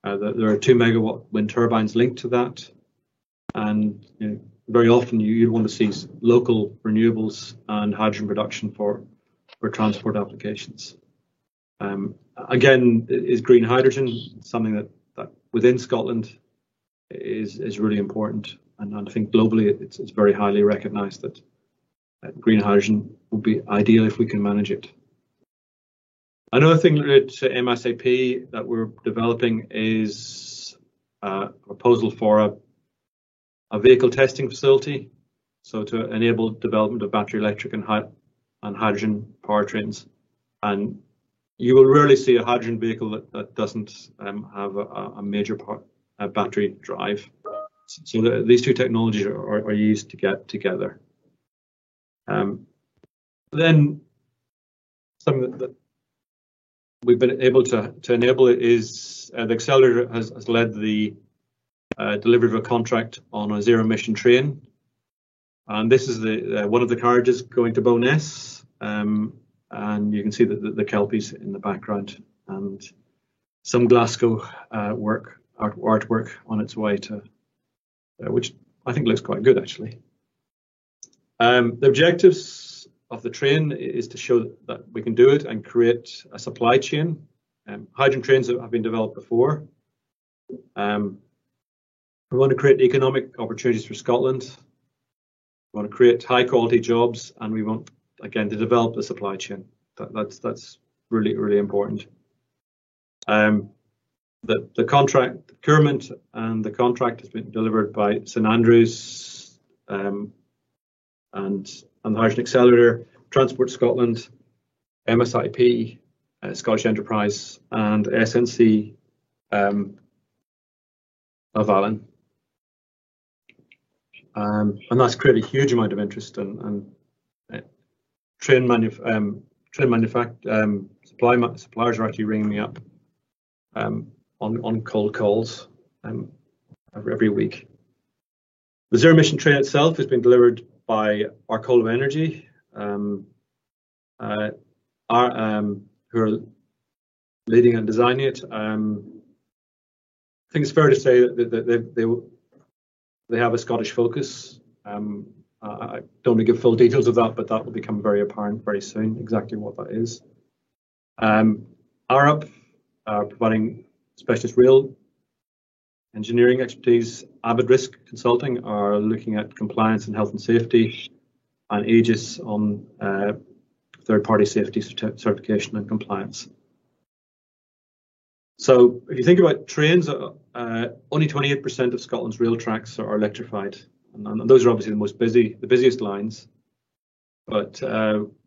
There are 2 megawatt wind turbines linked to that, and very often you'd want to see local renewables and hydrogen production for transport applications. Again, is green hydrogen something that within Scotland is really important, and I think globally it's very highly recognised that green hydrogen would be ideal if we can manage it. Another thing related to MSAP that we're developing is a proposal for a vehicle testing facility, so to enable development of battery electric and hydrogen powertrains. And you will rarely see a hydrogen vehicle that doesn't have a major battery drive. So these two technologies are used to get together. Then something that we've been able to enable is the Accelerator has led the delivery of a contract on a zero emission train, and this is the one of the carriages going to Bowness, and you can see the Kelpies in the background, and some Glasgow artwork on its way to, which I think looks quite good actually. The objectives of the train is to show that we can do it and create a supply chain. Hydrogen trains have been developed before. We want to create economic opportunities for Scotland. We want to create high quality jobs, and we want, again, to develop the supply chain. That's really, really important. The contract, the procurement and the contract has been delivered by St Andrews and the Hydrogen Accelerator, Transport Scotland, MSIP, Scottish Enterprise, and SNC Lavalin. And that's created a huge amount of interest, and suppliers are actually ringing me up on cold calls every week. The zero emission train itself has been delivered by Arcola Energy, who are leading and designing it. I think it's fair to say that they have a Scottish focus. I don't want to give full details of that, but that will become very apparent very soon, exactly what that is. Arup are providing specialist rail engineering expertise. Avid Risk Consulting are looking at compliance and health and safety, and Aegis on third-party safety certification and compliance. So if you think about trains, only 28% of Scotland's rail tracks are electrified, and those are obviously the busiest lines. But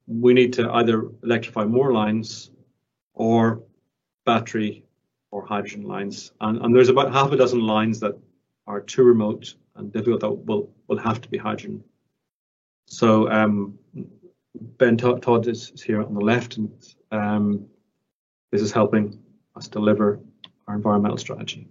we need to either electrify more lines or battery or hydrogen lines, and there's about half a dozen lines that are too remote and difficult that will have to be hydrogen. So Ben Todd is here on the left, and this is helping us deliver our environmental strategy.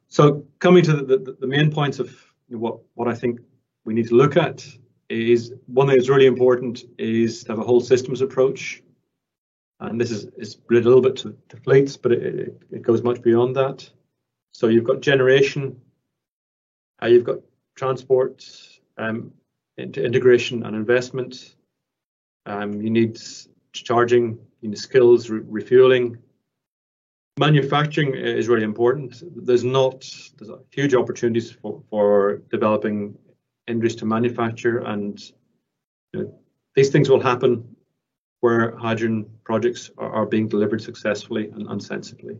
So coming to the main points of what I think we need to look at is, one thing that's really important is to have a whole systems approach. And this is split a little bit to fleets, but it goes much beyond that. So you've got generation, you've got transport, integration and investment, You need charging, you need skills, refueling. Manufacturing is really important. There's huge opportunities for developing industries to manufacture, and these things will happen where hydrogen projects are being delivered successfully and sensibly.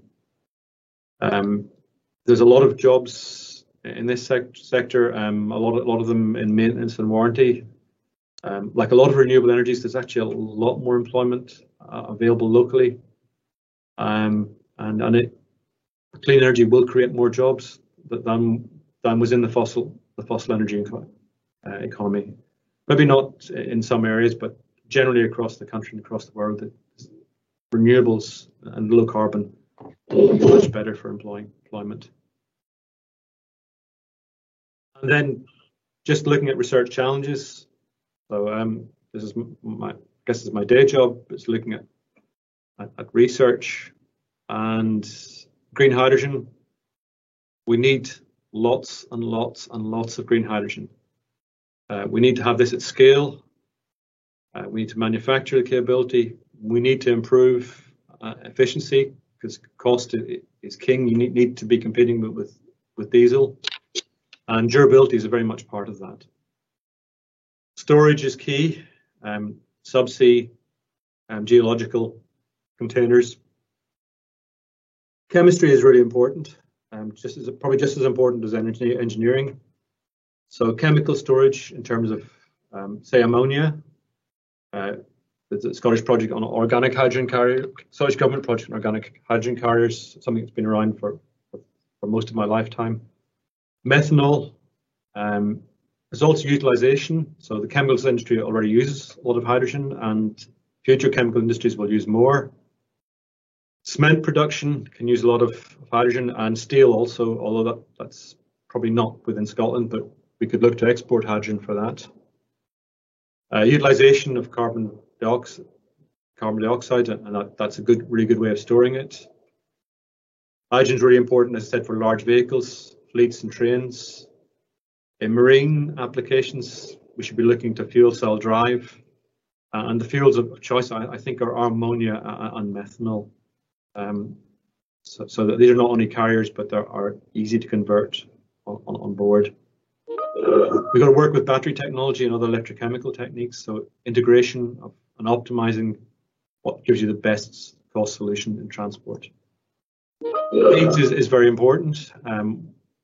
There's a lot of jobs in this sector, a lot of them in maintenance and warranty. Like a lot of renewable energies, there's actually a lot more employment available locally. Clean energy will create more jobs than was in the fossil energy economy. Maybe not in some areas, but generally across the country and across the world, renewables and low carbon are much better for employment. And then just looking at research challenges. So this is my day job. It's looking at research and green hydrogen. We need lots and lots and lots of green hydrogen. We need to have this at scale. We need to manufacture the capability. We need to improve efficiency, because cost is king. You need to be competing with diesel, and durability is very much part of that. Storage is key. Subsea, geological containers. Chemistry is really important, probably just as important as engineering. So chemical storage in terms of, say, ammonia. There's a Scottish project on organic hydrogen carrier, Scottish government project on organic hydrogen carriers, something that's been around for most of my lifetime. Methanol. There's also utilization. So the chemicals industry already uses a lot of hydrogen, and future chemical industries will use more. Cement production can use a lot of hydrogen, and steel also, although that's probably not within Scotland, but we could look to export hydrogen for that. Utilization of carbon dioxide, and that's a really good way of storing it. Hydrogen is really important, as I said, for large vehicles, fleets and trains. In marine applications, we should be looking to fuel cell drive. And the fuels of choice, I think, are ammonia and methanol. So that these are not only carriers, but they are easy to convert on board. We've got to work with battery technology and other electrochemical techniques. So integration of and optimizing what gives you the best cost solution in transport. Feeds is very important.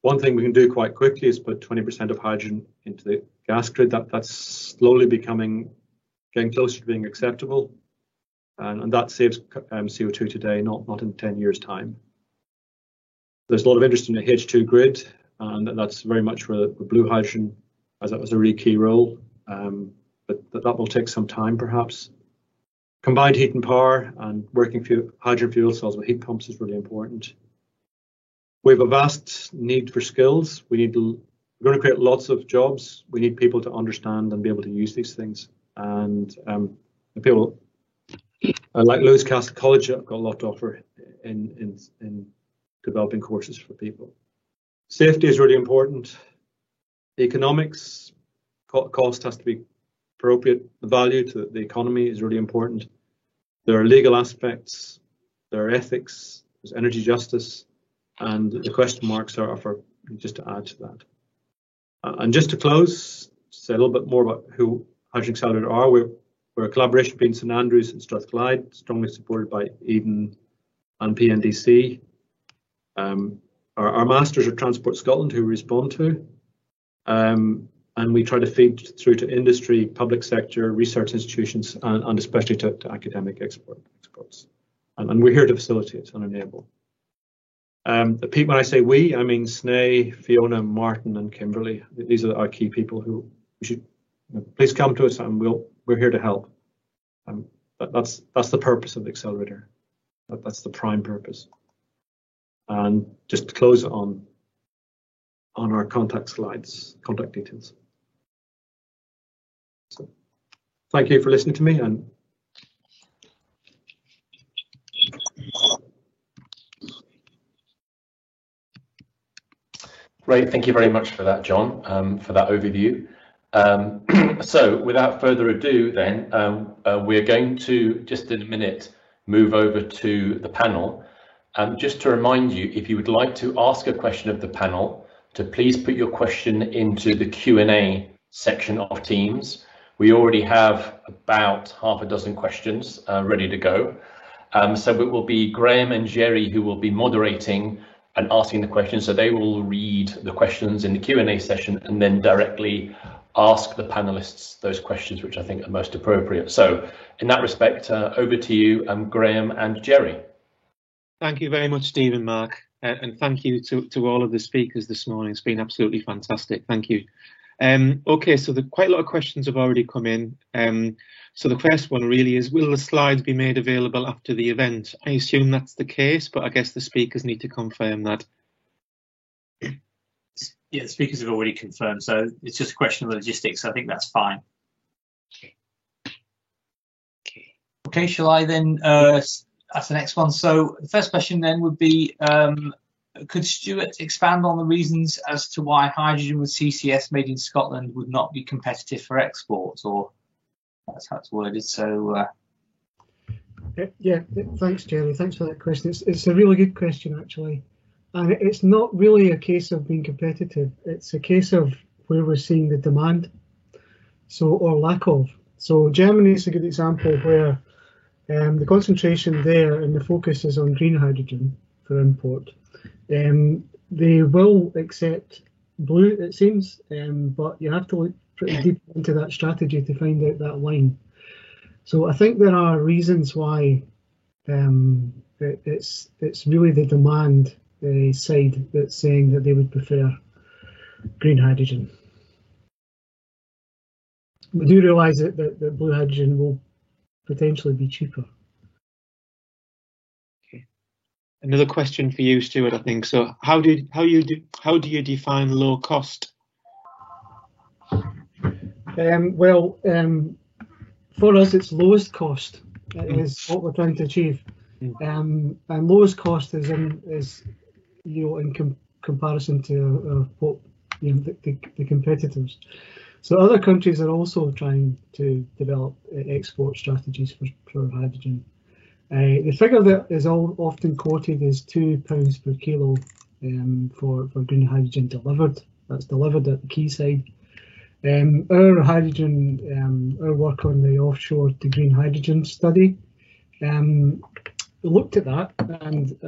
One thing we can do quite quickly is put 20% of hydrogen into the gas grid. That's slowly getting closer to being acceptable. And that saves CO2 today, not in 10 years' time. There's a lot of interest in the H2 grid, and that's very much where the blue hydrogen has a really key role. But that will take some time, perhaps. Combined heat and power and working hydrogen fuel cells with heat pumps is really important. We have a vast need for skills. We're going to create lots of jobs. We need people to understand and be able to use these things. And people like Lewis Castle College have got a lot to offer in developing courses for people. Safety is really important. Economics, cost has to be appropriate. The value to the economy is really important. There are legal aspects, there are ethics, there's energy justice, and the question marks are for just to add to that. And just to close, say a little bit more about who Hydrogen Accelerator are. We're a collaboration between St Andrews and Strathclyde, strongly supported by Eden and PNDC. Our masters are Transport Scotland, who we respond to. And we try to feed through to industry, public sector, research institutions, and especially to academic experts. And we're here to facilitate and enable. When I say we, I mean Snea, Fiona, Martin, and Kimberly. These are our key people who we should please come to us, and we're here to help. That's the purpose of the accelerator. That's the prime purpose. And just to close on our contact slides, contact details. So, thank you for listening to me. And great, thank you very much for that, John, for that overview. So without further ado then, we're going to just in a minute move over to the panel. Just to remind you, if you would like to ask a question of the panel, to please put your question into the Q&A section of Teams. We already have about half a dozen questions ready to go. So it will be Graham and Jerry who will be moderating and asking the questions. So they will read the questions in the Q&A session and then directly ask the panelists those questions which I think are most appropriate. So in that respect, over to you, Graham and Jerry. Thank you very much, Stephen, Mark, and thank you to all of the speakers this morning. It's been absolutely fantastic. Thank you. Okay, so quite a lot of questions have already come in. So the first one really is, will the slides be made available after the event? I assume that's the case, but I guess the speakers need to confirm that. Yeah, the speakers have already confirmed, so it's just a question of logistics. I think that's fine. Okay, shall I then ask the next one? So the first question then would be, could Stuart expand on the reasons as to why hydrogen with CCS made in Scotland would not be competitive for exports, or that's how it's worded? So yeah, thanks, Jerry. Thanks for that question. It's a really good question, actually. And it's not really a case of being competitive. It's a case of where we're seeing the demand, so or lack of. So Germany is a good example where the concentration there and the focus is on green hydrogen for import. They will accept blue, it seems, but you have to look pretty deep into that strategy to find out that line. So I think there are reasons why it's really the demand side that's saying that they would prefer green hydrogen. We do realise that blue hydrogen will potentially be cheaper. Okay. Another question for you, Stuart, I think. So how do you define low cost? Well, for us, it's lowest cost is what we're trying to achieve, and lowest cost is in comparison to what the competitors. So other countries are also trying to develop export strategies for hydrogen. The figure that is often quoted is £2 per kilo for green hydrogen delivered. That's delivered at the quayside. Our hydrogen, our work on the offshore to green hydrogen study, looked at that and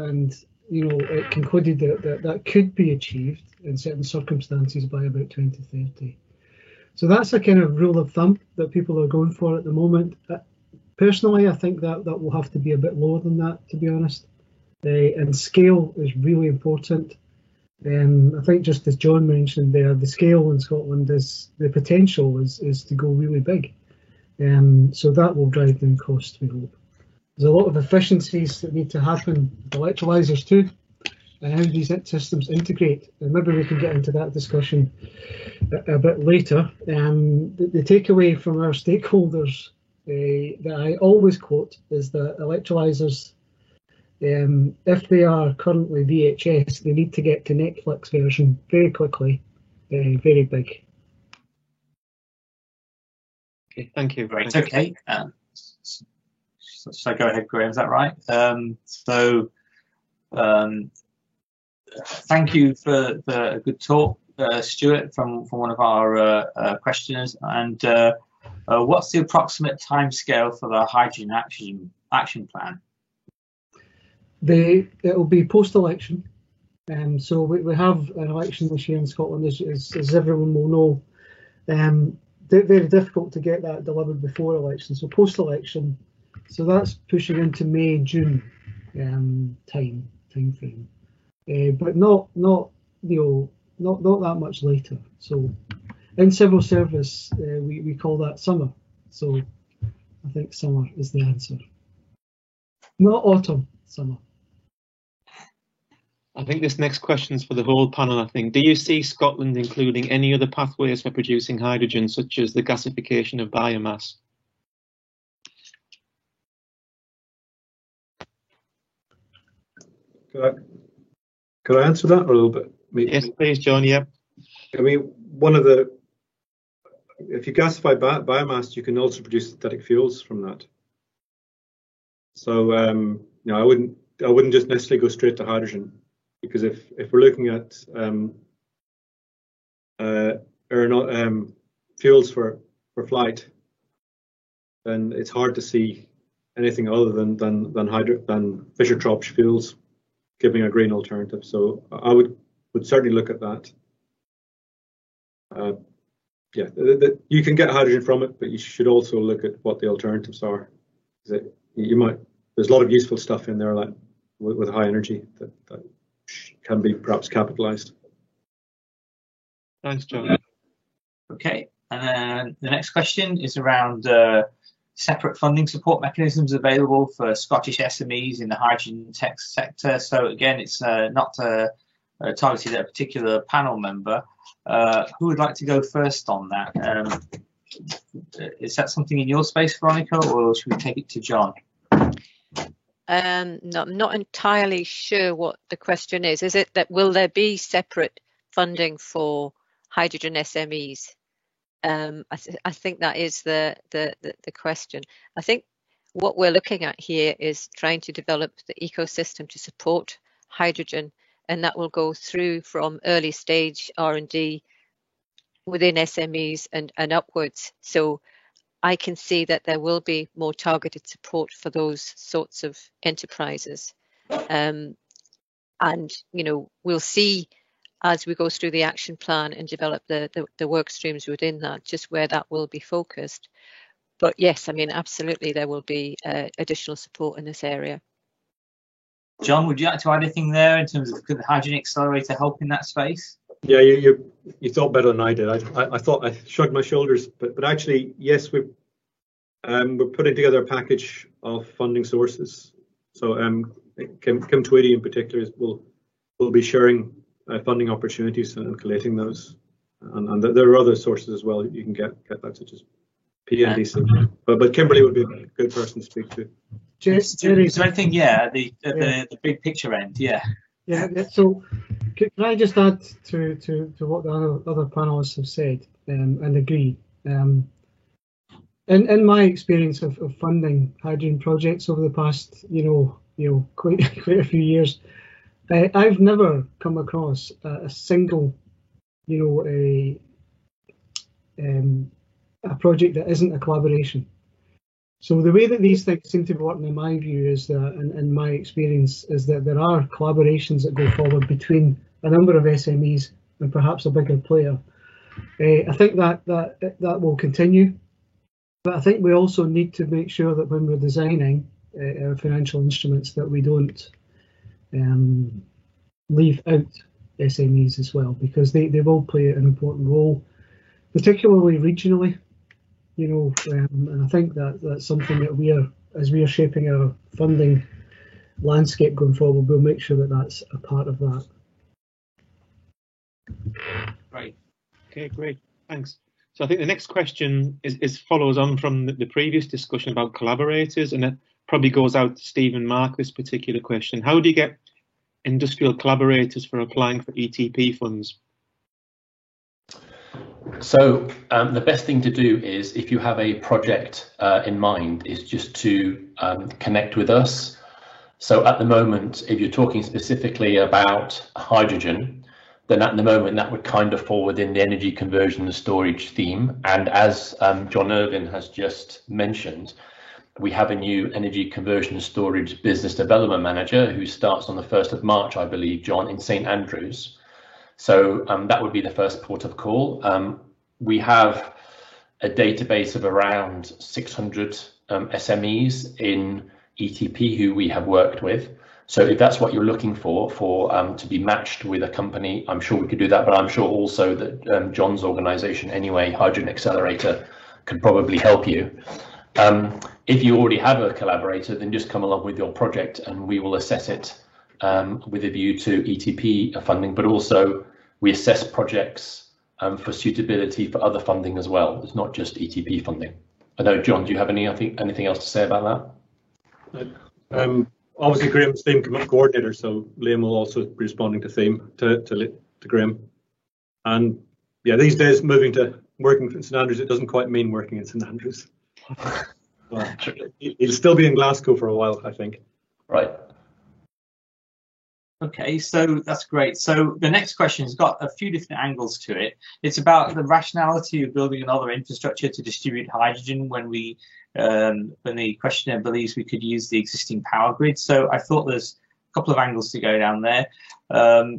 it concluded that could be achieved in certain circumstances by about 2030. So that's a kind of rule of thumb that people are going for at the moment. Personally, I think that will have to be a bit lower than that, to be honest. And scale is really important. I think just as John mentioned there, the scale in Scotland is, the potential is to go really big. So that will drive down costs, we hope. There's a lot of efficiencies that need to happen with electrolyzers too, and how these systems integrate. And maybe we can get into that discussion a bit later. The takeaway from our stakeholders that I always quote is that electrolyzers, if they are currently VHS, they need to get to Netflix version very quickly, very big. Okay, thank you. Great. Okay. So go ahead, Graham. Is that right? Thank you for a good talk, Stuart, from one of our questioners. And what's the approximate timescale for the hydrogen action plan? It will be post-election. So we have an election this year in Scotland, as everyone will know. Very difficult to get that delivered before election. So post-election, so that's pushing into May, June time frame. But not that much later. So in civil service, we call that summer. So I think summer is the answer. Not autumn, summer. I think this next question is for the whole panel, I think. Do you see Scotland including any other pathways for producing hydrogen, such as the gasification of biomass? Could I answer that a little bit? Yes, please, John. Yeah. I mean, one of the if you gasify biomass, you can also produce synthetic fuels from that. So I wouldn't just necessarily go straight to hydrogen, because if we're looking at fuels for flight, then it's hard to see anything other than Fischer-Tropsch fuels giving a green alternative. So I would certainly look at that. You can get hydrogen from it, but you should also look at what the alternatives are. There's a lot of useful stuff in there, like with high energy, that can be perhaps capitalized. Thanks, John. Okay, and then the next question is around separate funding support mechanisms available for Scottish SMEs in the hydrogen tech sector. So again, it's not targeted at a particular panel member. Who would like to go first on that? Is that something in your space, Veronica, or should we take it to John? No, I'm not entirely sure what the question is. Is it that will there be separate funding for hydrogen SMEs? I think that is the question. I think what we're looking at here is trying to develop the ecosystem to support hydrogen, and that will go through from early stage R&D within SMEs and upwards. So I can see that there will be more targeted support for those sorts of enterprises. And, we'll see as we go through the action plan and develop the work streams within that, just where that will be focused. But yes, I mean, absolutely, there will be additional support in this area. John, would you like to add anything there in terms of could the Hydrogen Accelerator help in that space? Yeah, you thought better than I did. I thought I shrugged my shoulders, but actually, yes, we're putting together a package of funding sources. So Kim Tweedy in particular will be sharing funding opportunities and collating those, and there are other sources as well you can get that, such as PNDC. But Kimberly would be a good person to speak to. Jerry, is there anything? Yeah, the big picture end. Yeah. Yeah. So can I just add to what the other panelists have said and agree? In my experience of funding hydrogen projects over the past, quite a few years, I've never come across a single, a project that isn't a collaboration. So the way that these things seem to be working, in my view, is that, in my experience, is that there are collaborations that go forward between a number of SMEs and perhaps a bigger player. I think that will continue, but I think we also need to make sure that when we're designing our financial instruments, that we don't leave out SMEs as well, because they will play an important role, particularly regionally. And I think that's something that as we are shaping our funding landscape going forward, we'll make sure that that's a part of that. Great. Okay, great. Thanks. So I think the next question follows on from the previous discussion about collaborators, and it probably goes out to Steve and Mark, this particular question. How do you get industrial collaborators for applying for ETP funds? So the best thing to do is, if you have a project in mind, is just to connect with us. So at the moment, if you're talking specifically about hydrogen, then at the moment that would kind of fall within the energy conversion and storage theme. And as John Irvin has just mentioned, we have a new energy conversion and storage business development manager who starts on the 1st of March, I believe, John, in St Andrews. So that would be the first port of call. We have a database of around 600 SMEs in ETP who we have worked with. So if that's what you're looking for to be matched with a company, I'm sure we could do that. But I'm sure also that John's organisation, anyway, Hydrogen Accelerator, could probably help you. If you already have a collaborator, then just come along with your project and we will assess it with a view to ETP funding, but also we assess projects for suitability for other funding as well. It's not just ETP funding. I know, John, do you have anything else to say about that? Obviously, Graham's theme coordinator, so Liam will also be responding to theme to Graham. And yeah, these days moving to working in St Andrews, it doesn't quite mean working in St Andrews. He'll still be in Glasgow for a while, I think. Right. Okay, so that's great. So the next question has got a few different angles to it. It's about the rationality of building another infrastructure to distribute hydrogen when the questioner believes we could use the existing power grid. So I thought there's a couple of angles to go down there.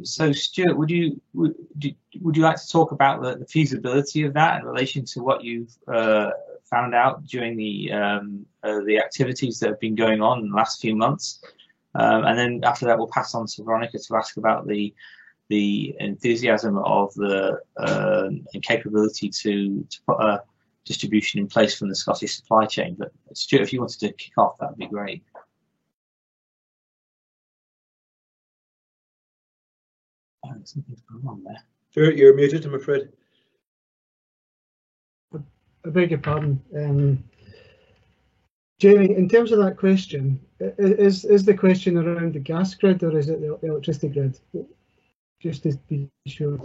So Stuart, would you like to talk about the feasibility of that in relation to what you've found out during the activities that have been going on in the last few months? And then after that, we'll pass on to Veronica to ask about the enthusiasm of the capability to put a distribution in place from the Scottish supply chain. But Stuart, if you wanted to kick off, that would be great. Oh, something's going on there. Stuart, you're muted, I'm afraid. I beg your pardon. Jamie, in terms of that question, is the question around the gas grid or is it the electricity grid? Just to be sure.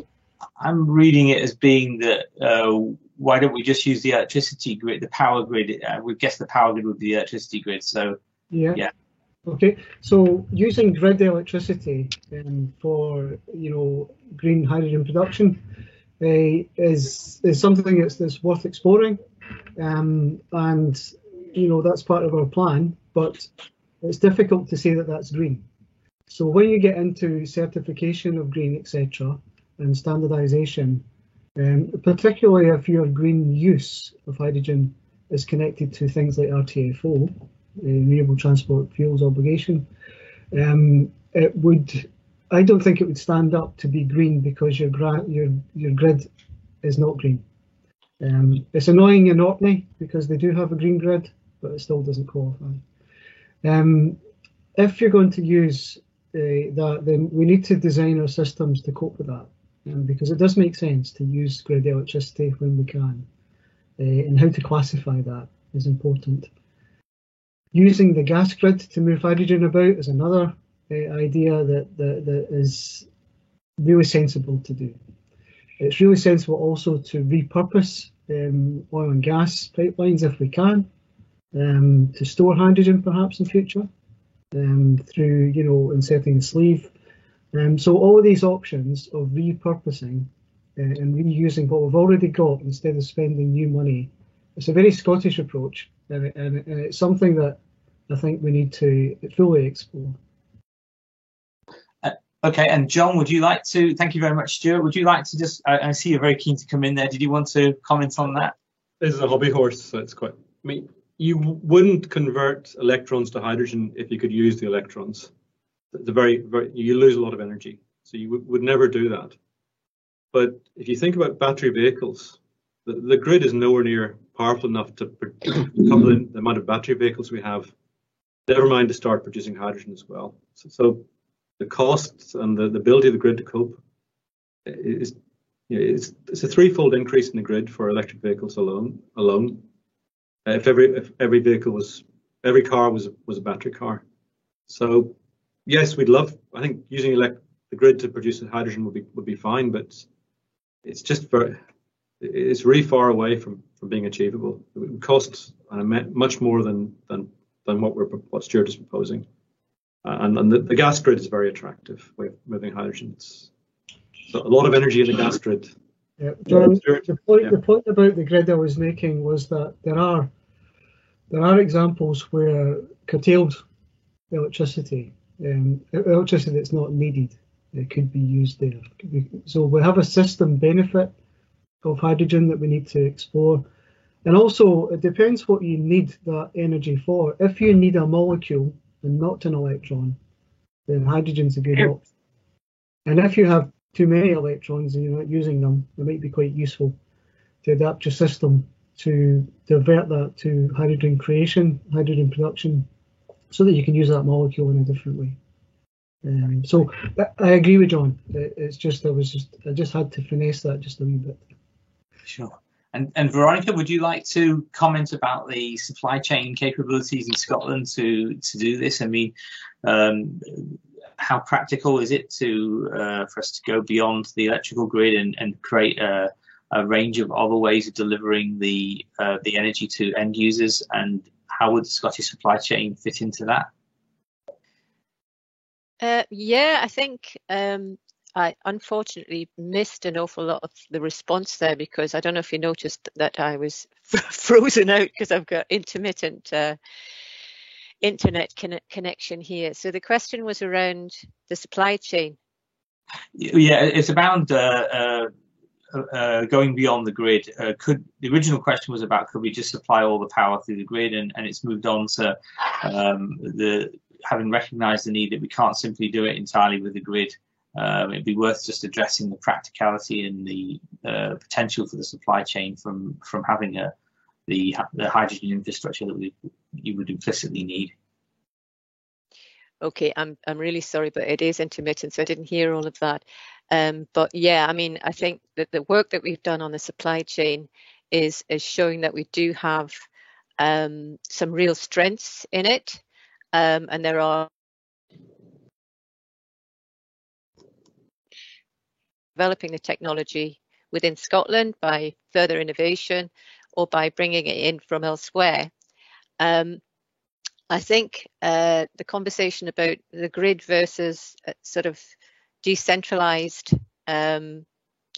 I'm reading it as being that why don't we just use the electricity grid, the power grid? I would guess the power grid would be the electricity grid. So yeah. Okay, so using grid electricity for green hydrogen production is something that's worth exploring, and that's part of our plan, but it's difficult to say that that's green. So when you get into certification of green, etc., and standardization, particularly if your green use of hydrogen is connected to things like RTFO, Renewable Transport Fuels Obligation, I don't think it would stand up to be green because your grid is not green. It's annoying in Orkney because they do have a green grid, but it still doesn't qualify. If you're going to use that, then we need to design our systems to cope with that, because it does make sense to use grid electricity when we can, and how to classify that is important. Using the gas grid to move hydrogen about is another idea that is really sensible to do. It's really sensible also to repurpose oil and gas pipelines if we can, to store hydrogen perhaps in future, through inserting a sleeve. So all of these options of repurposing and reusing what we've already got instead of spending new money, it's a very Scottish approach, and it's something that I think we need to fully explore. Okay, and John, would you like to, thank you very much, Stuart, would you like to just, I see you're very keen to come in there. Did you want to comment on that? This is a hobby horse, so it's quite, you wouldn't convert electrons to hydrogen if you could use the electrons. It's you lose a lot of energy, so you would never do that. But if you think about battery vehicles, the grid is nowhere near powerful enough to cover the amount of battery vehicles we have, never mind to start producing hydrogen as well. So the costs and the ability of the grid to cope is, it's a threefold increase in the grid for electric vehicles alone. If every car was a battery car. So yes, we'd love, I think using the grid to produce hydrogen would be fine, but it's just it's really far away from being achievable. It would cost much more than what Stuart is proposing. And the gas grid is a very attractive way of moving hydrogen. So a lot of energy in the gas grid. Yeah, John, the point about the grid I was making was that there are examples where curtailed electricity, electricity that's not needed, it could be used there. So we have a system benefit of hydrogen that we need to explore. And also, it depends what you need that energy for. If you need a molecule and not an electron, then hydrogen's a good option. And if you have too many electrons and you're not using them, it might be quite useful to adapt your system to divert that to hydrogen creation, hydrogen production, so that you can use that molecule in a different way. So I agree with John. It's just I just had to finesse that just a wee bit. Sure. And Veronica, would you like to comment about the supply chain capabilities in Scotland to do this? I mean, how practical is it for us to go beyond the electrical grid and create a a range of other ways of delivering the energy to end users, and how would the Scottish supply chain fit into that? Yeah, I think I unfortunately missed an awful lot of the response there, because I don't know if you noticed that I was frozen out because I've got intermittent internet connection here. So the question was around the supply chain. Yeah, it's about going beyond the grid. The original question was about, could we just supply all the power through the grid, and it's moved on to having recognised the need that we can't simply do it entirely with the grid. It'd be worth just addressing the practicality and the potential for the supply chain from having the hydrogen infrastructure that you would implicitly need. Okay, I'm really sorry, but it is intermittent, so I didn't hear all of that. But yeah, I mean, I think that the work that we've done on the supply chain is showing that we do have some real strengths in it, and there are developing the technology within Scotland by further innovation or by bringing it in from elsewhere. I think the conversation about the grid versus sort of decentralized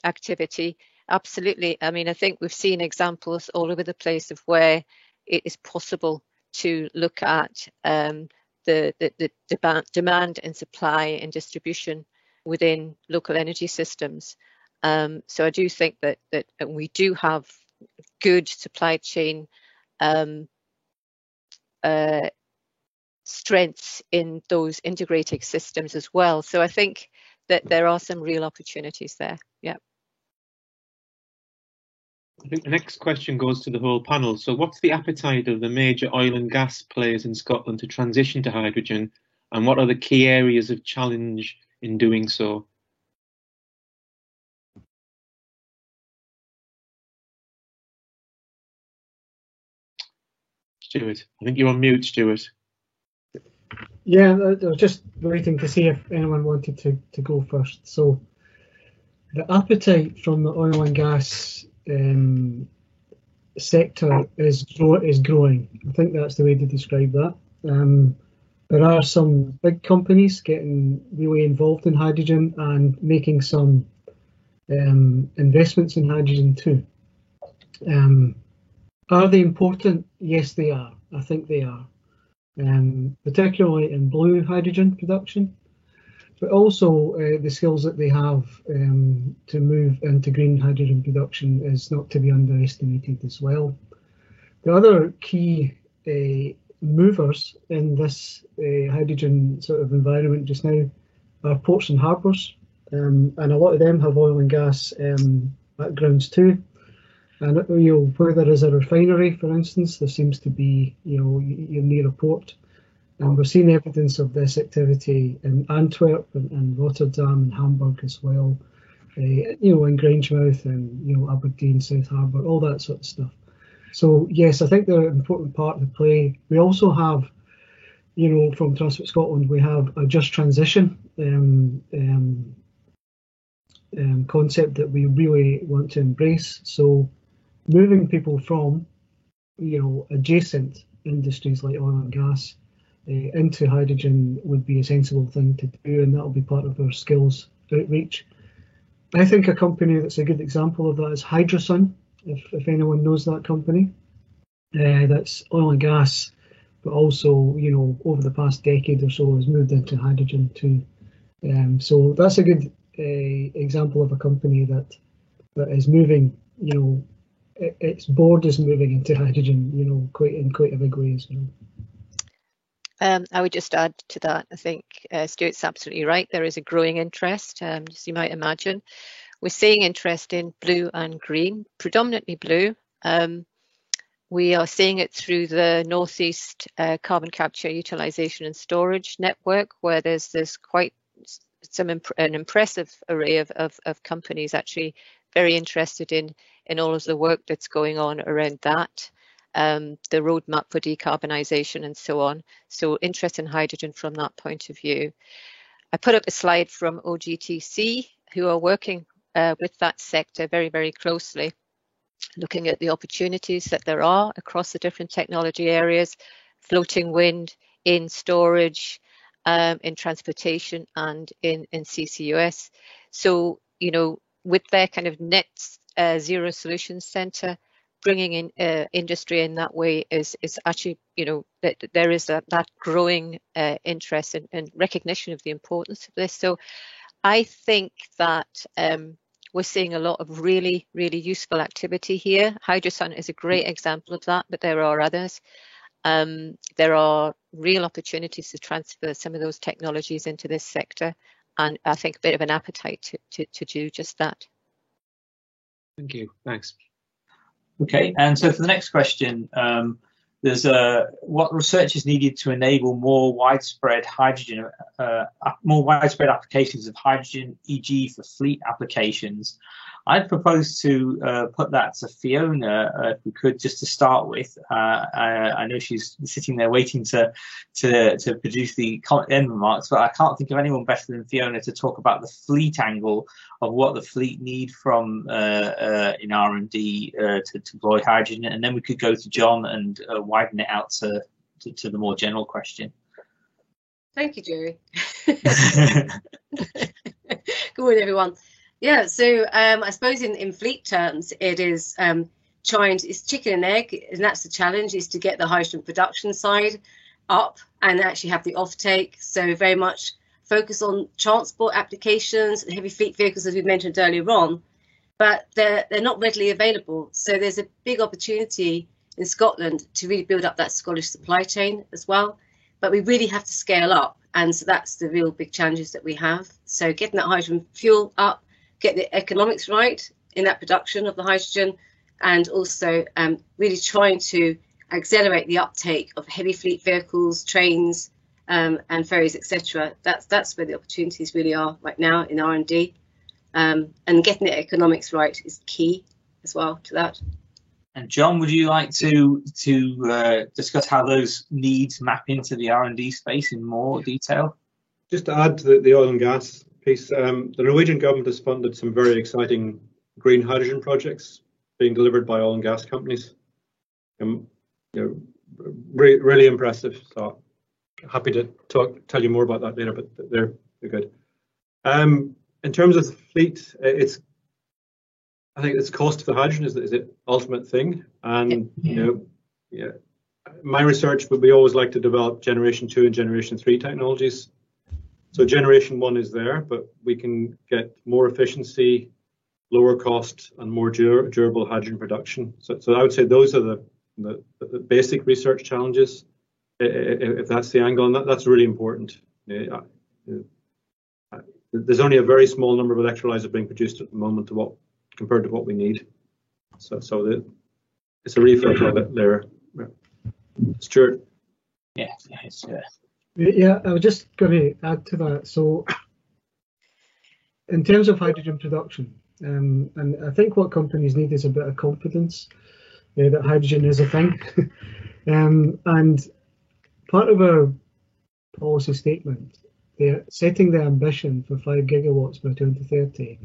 activity, absolutely. I mean, I think we've seen examples all over the place of where it is possible to look at the demand and supply and distribution within local energy systems. So I do think that we do have good supply chain strengths in those integrated systems as well. So I think that there are some real opportunities there. Yeah. I think the next question goes to the whole panel. So what's the appetite of the major oil and gas players in Scotland to transition to hydrogen, and what are the key areas of challenge in doing so? Stuart, I think you're on mute, Stuart. Yeah, I was just waiting to see if anyone wanted to go first. So the appetite from the oil and gas sector is growing. I think that's the way to describe that. There are some big companies getting really involved in hydrogen and making some investments in hydrogen too. Are they important? Yes, they are. I think they are. Particularly in blue hydrogen production, but also the skills that they have to move into green hydrogen production is not to be underestimated as well. The other key movers in this hydrogen sort of environment just now are ports and harbours, and a lot of them have oil and gas backgrounds too. And where there is a refinery, for instance, there seems to be, you're near a port. And we're seeing evidence of this activity in Antwerp and Rotterdam and Hamburg as well, in Grangemouth and, Aberdeen, South Harbour, all that sort of stuff. So, yes, I think they're an important part to play. We also have, from Transport Scotland, we have a just transition concept that we really want to embrace. So, moving people from, adjacent industries like oil and gas into hydrogen would be a sensible thing to do, and that'll be part of our skills outreach. I think a company that's a good example of that is Hydrosun, if anyone knows that company. That's oil and gas, but also, over the past decade or so has moved into hydrogen too. So that's a good example of a company that is moving, its board is moving into hydrogen, in quite a big way as well. I would just add to that. I think Stuart's absolutely right. There is a growing interest, as you might imagine. We're seeing interest in blue and green, predominantly blue. We are seeing it through the Northeast Carbon Capture, Utilisation and Storage Network, where there's quite an impressive array of companies actually very interested in all of the work that's going on around that. The roadmap for decarbonisation and so on. So interest in hydrogen from that point of view. I put up a slide from OGTC, who are working with that sector very, very closely, looking at the opportunities that there are across the different technology areas, floating wind, in storage, in transportation, and in CCUS. So, you know, with their kind of net zero solutions center, bringing in industry in that way is actually, you know, that there is that growing interest and recognition of the importance of this. So I think that we're seeing a lot of really, really useful activity here. Hydrosun is a great example of that, but there are others. There are real opportunities to transfer some of those technologies into this sector, and I think a bit of an appetite to do just that. Thank you. Thanks. Okay, and so for the next question, there's what research is needed to enable more widespread hydrogen, more widespread applications of hydrogen, e.g. for fleet applications. I'd propose to put that to Fiona, if we could, just to start with. I know she's sitting there waiting to produce the end remarks, but I can't think of anyone better than Fiona to talk about the fleet angle of what the fleet need from in R&D to deploy hydrogen, and then we could go to John and widen it out to the more general question. Thank you, Jerry. Good morning, everyone. Yeah, so I suppose in fleet terms, it is it's chicken and egg, and that's the challenge, is to get the hydrogen production side up and actually have the offtake. So very much focus on transport applications and heavy fleet vehicles, as we mentioned earlier on, but they're not readily available. So there's a big opportunity in Scotland to really build up that Scottish supply chain as well. But we really have to scale up, and so that's the real big challenges that we have. So getting that hydrogen fuel up, get the economics right in that production of the hydrogen, and also really trying to accelerate the uptake of heavy fleet vehicles, trains, and ferries, etc. That's where the opportunities really are right now in R&D, and getting the economics right is key as well to that. And John, would you like to discuss how those needs map into the R&D space in more detail? Just to add to the oil and gas piece, the Norwegian government has funded some very exciting green hydrogen projects being delivered by oil and gas companies. Really impressive. So happy to tell you more about that later, but they're good. In terms of the fleet, I think it's cost of the hydrogen is the ultimate thing, and my research would be always like to develop generation 2 and generation 3 technologies. So generation 1 is there, but we can get more efficiency, lower cost, and more durable hydrogen production. So I would say those are the basic research challenges, if that's the angle, and that's really important. There's only a very small number of electrolyzers being produced at the moment compared to what we need. So it's a reflex of it there. Stuart. Yeah, Yeah, I was just going to add to that. So in terms of hydrogen production, and I think what companies need is a bit of confidence that hydrogen is a thing. And part of our policy statement, they're setting the ambition for 5 gigawatts by 2030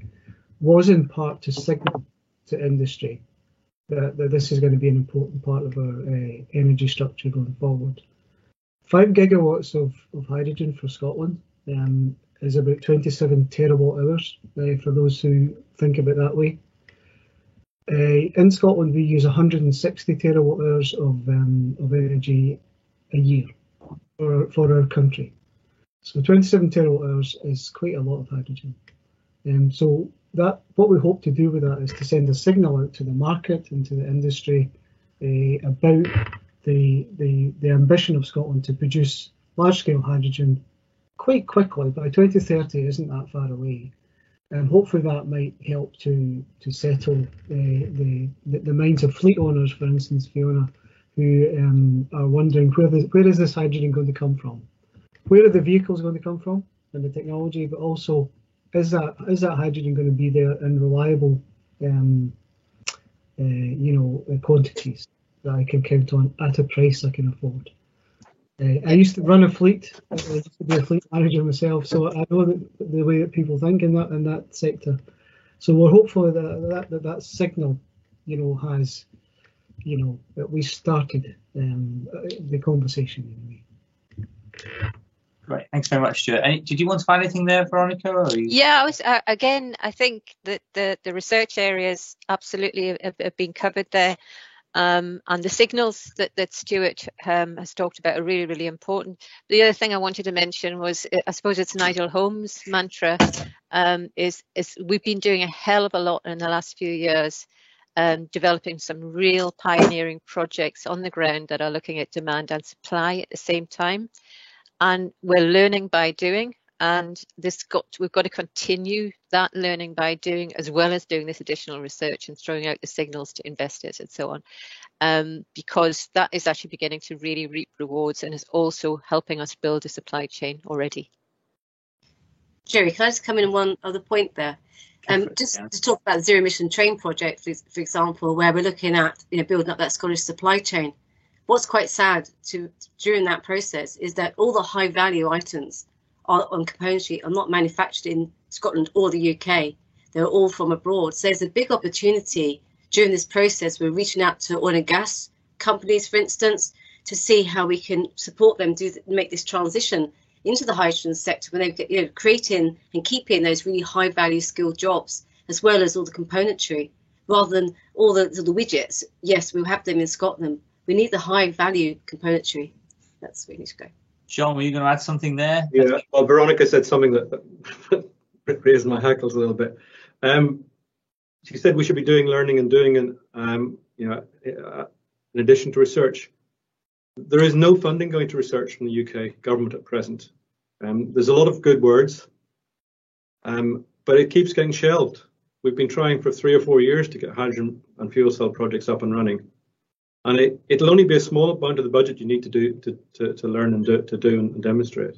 was in part to signal to industry that this is going to be an important part of our energy structure going forward. 5 gigawatts of hydrogen for Scotland is about 27 terawatt hours, for those who think of it that way. In Scotland, we use 160 terawatt hours of energy a year for our country. So 27 terawatt hours is quite a lot of hydrogen. So that what we hope to do with that is to send a signal out to the market and to the industry about the ambition of Scotland to produce large-scale hydrogen quite quickly. By 2030 isn't that far away, and hopefully that might help to settle the minds of fleet owners, for instance, Fiona, who are wondering where is this hydrogen going to come from? Where are the vehicles going to come from and the technology, but also is that hydrogen going to be there in reliable quantities that I can count on at a price I can afford? I used to run a fleet. I used to be a fleet manager myself, so I know the way that people think in that sector. So we're hopeful that signal, has, at least started the conversation anyway. Great, thanks very much, Stuart. Did you want to add anything there, Veronica? Yeah, again, I think that the research areas absolutely have been covered there. And the signals that Stuart has talked about are really, really important. The other thing I wanted to mention was, I suppose it's Nigel Holmes' mantra, is we've been doing a hell of a lot in the last few years, developing some real pioneering projects on the ground that are looking at demand and supply at the same time. And we're learning by doing, and we've got to continue that learning by doing, as well as doing this additional research and throwing out the signals to investors and so on, because that is actually beginning to really reap rewards and is also helping us build a supply chain already. Jerry, can I just come in on one other point there? To talk about the zero emission train project, for example, where we're looking at building up that Scottish supply chain. What's quite sad during that process is that all the high value items on componentry are not manufactured in Scotland or the UK. They're all from abroad. So there's a big opportunity during this process. We're reaching out to oil and gas companies, for instance, to see how we can support them make this transition into the hydrogen sector, when they get creating and keeping those really high value skilled jobs, as well as all the componentry, rather than all the widgets. Yes, we'll have them in Scotland. We need the high value componentry. That's where we need to go. John, were you going to add something there? Yeah, well, Veronica said something that raised my hackles a little bit. She said we should be doing learning and doing, in addition to research. There is no funding going to research from the UK government at present. There's a lot of good words, but it keeps getting shelved. We've been trying for 3 or 4 years to get hydrogen and fuel cell projects up and running. And it'll only be a small amount of the budget you need to do to learn and do and demonstrate.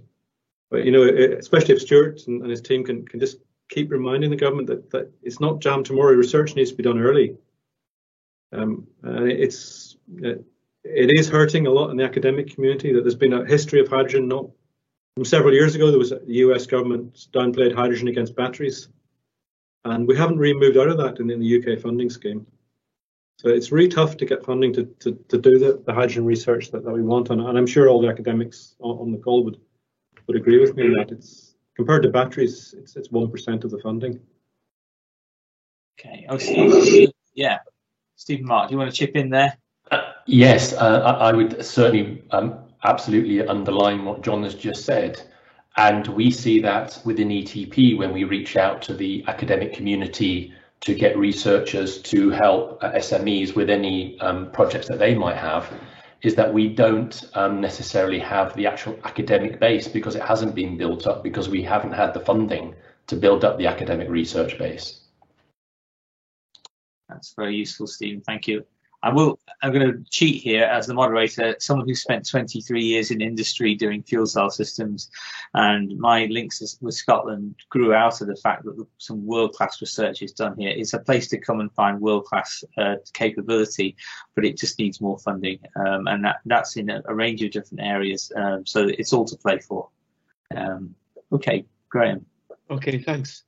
But especially if Stuart and his team can just keep reminding the government that it's not jam tomorrow. Research needs to be done early. And it is hurting a lot in the academic community that there's been a history of hydrogen. From several years ago, there was the US government downplayed hydrogen against batteries, and we haven't really moved out of that in the UK funding scheme. So it's really tough to get funding to do the hydrogen research that we want, and I'm sure all the academics on the call would agree with me that it's, compared to batteries, it's 1% of the funding. Okay. Oh, Steve, yeah. Stephen Mark, do you want to chip in there? Yes, I would certainly absolutely underline what John has just said. And we see that within ETP when we reach out to the academic community to get researchers to help SMEs with any projects that they might have, is that we don't necessarily have the actual academic base because it hasn't been built up, because we haven't had the funding to build up the academic research base. That's very useful, Stephen. Thank you. I'm going to cheat here as the moderator, someone who spent 23 years in industry doing fuel cell systems, and my links with Scotland grew out of the fact that some world-class research is done here. It's a place to come and find world-class capability, but it just needs more funding, and that's in a range of different areas, so it's all to play for. Okay, Graham. Okay, thanks.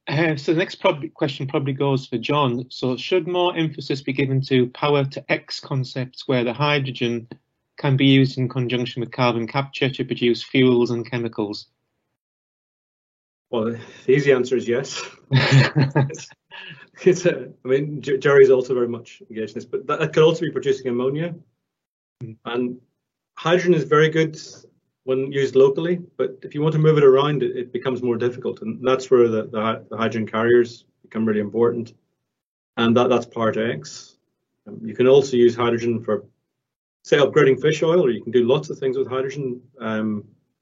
So the next question probably goes for John. So should more emphasis be given to power to X concepts where the hydrogen can be used in conjunction with carbon capture to produce fuels and chemicals? Well, the easy answer is yes. Jerry's also very much engaged in this, but that could also be producing ammonia. And hydrogen is very good when used locally, but if you want to move it around, it becomes more difficult, and that's where the hydrogen carriers become really important, and that's part X. You can also use hydrogen for, say, upgrading fish oil, or you can do lots of things with hydrogen.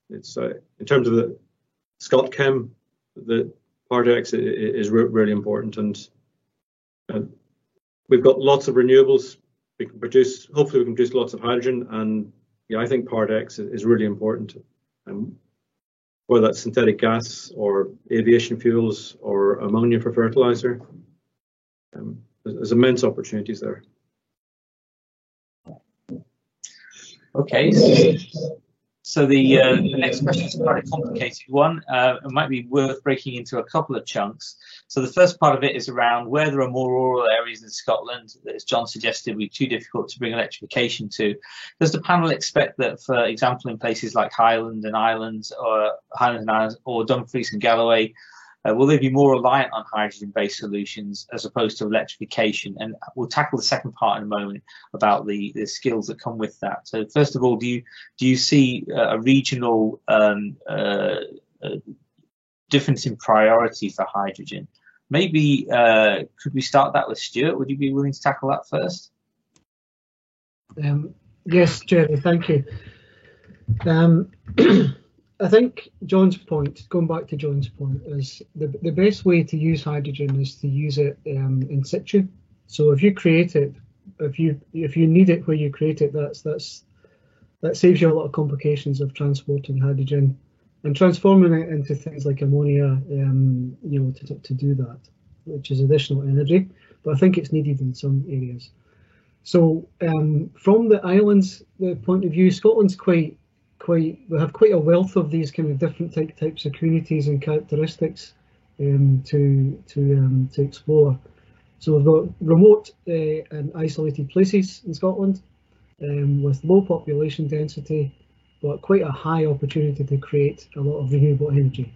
It's in terms of the ScotChem, the part X is really important, and we've got lots of renewables. We can produce, hopefully we can produce lots of hydrogen, and yeah, I think part X is really important, whether that's synthetic gas or aviation fuels or ammonia for fertilizer. There's immense opportunities there. So the next question is quite a complicated one. It might be worth breaking into a couple of chunks. So the first part of it is around where there are more rural areas in Scotland that, as John suggested, would be too difficult to bring electrification to. Does the panel expect that, for example, in places like Highland and Islands or Dumfries and Galloway, will they be more reliant on hydrogen-based solutions as opposed to electrification? And we'll tackle the second part in a moment about the skills that come with that. So first of all, do you see a regional difference in priority for hydrogen? Maybe could we start that with Stuart? Would you be willing to tackle that first? Yes, Jerry, thank you. I think John's point, going back to John's point, is the best way to use hydrogen is to use it in situ. So if you create it, if you need it where you create it, that saves you a lot of complications of transporting hydrogen and transforming it into things like ammonia, to do that, which is additional energy. But I think it's needed in some areas. So from the islands' point of view, Scotland's we have quite a wealth of these kind of different types of communities and characteristics to explore. So we've got remote and isolated places in Scotland with low population density, but quite a high opportunity to create a lot of renewable energy.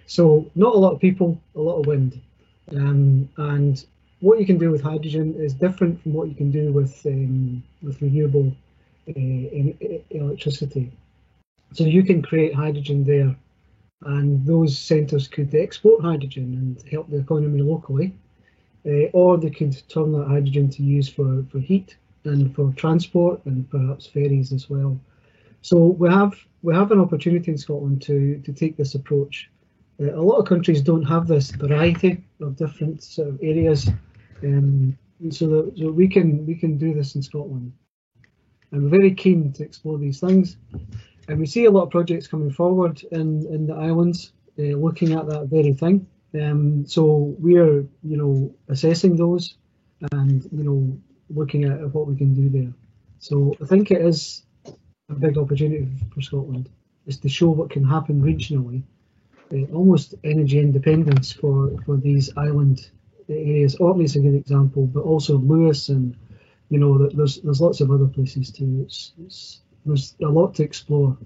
So not a lot of people, a lot of wind, and what you can do with hydrogen is different from what you can do with renewable electricity. So you can create hydrogen there, and those centres could export hydrogen and help the economy locally, or they could turn that hydrogen to use for heat and for transport and perhaps ferries as well. So we have an opportunity in Scotland to take this approach. A lot of countries don't have this variety of different sort of areas, so we can do this in Scotland. And we're very keen to explore these things. And we see a lot of projects coming forward in the islands looking at that very thing. So we're, assessing those and, looking at what we can do there. So I think it is a big opportunity for Scotland, is to show what can happen regionally, almost energy independence for these island areas. Orkney is a good example, but also Lewis and, there's lots of other places too. There's a lot to explore.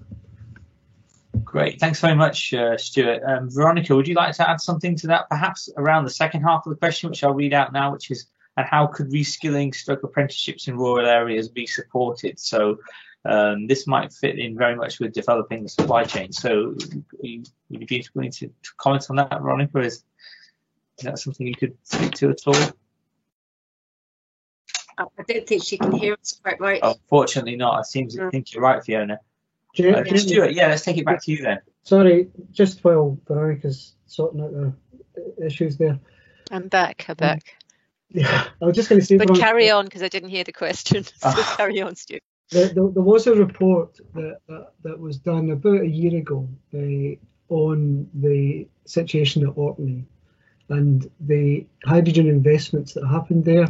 Great, thanks very much, Stuart. Veronica, would you like to add something to that, perhaps around the second half of the question, which I'll read out now, which is, and how could reskilling / apprenticeships in rural areas be supported? So this might fit in very much with developing the supply chain. So would you be willing to comment on that, Veronica? Is that something you could speak to at all? I don't think she can hear us quite right. Oh, fortunately not. I think you're right, Fiona. Stuart, let's take it back to you then. Sorry, just while Veronica's sorting out the issues there. I'm back. Yeah, I was just going to say. But carry on, because I didn't hear the question. So carry on, Stuart. There was a report that was done about a year ago on the situation at Orkney and the hydrogen investments that happened there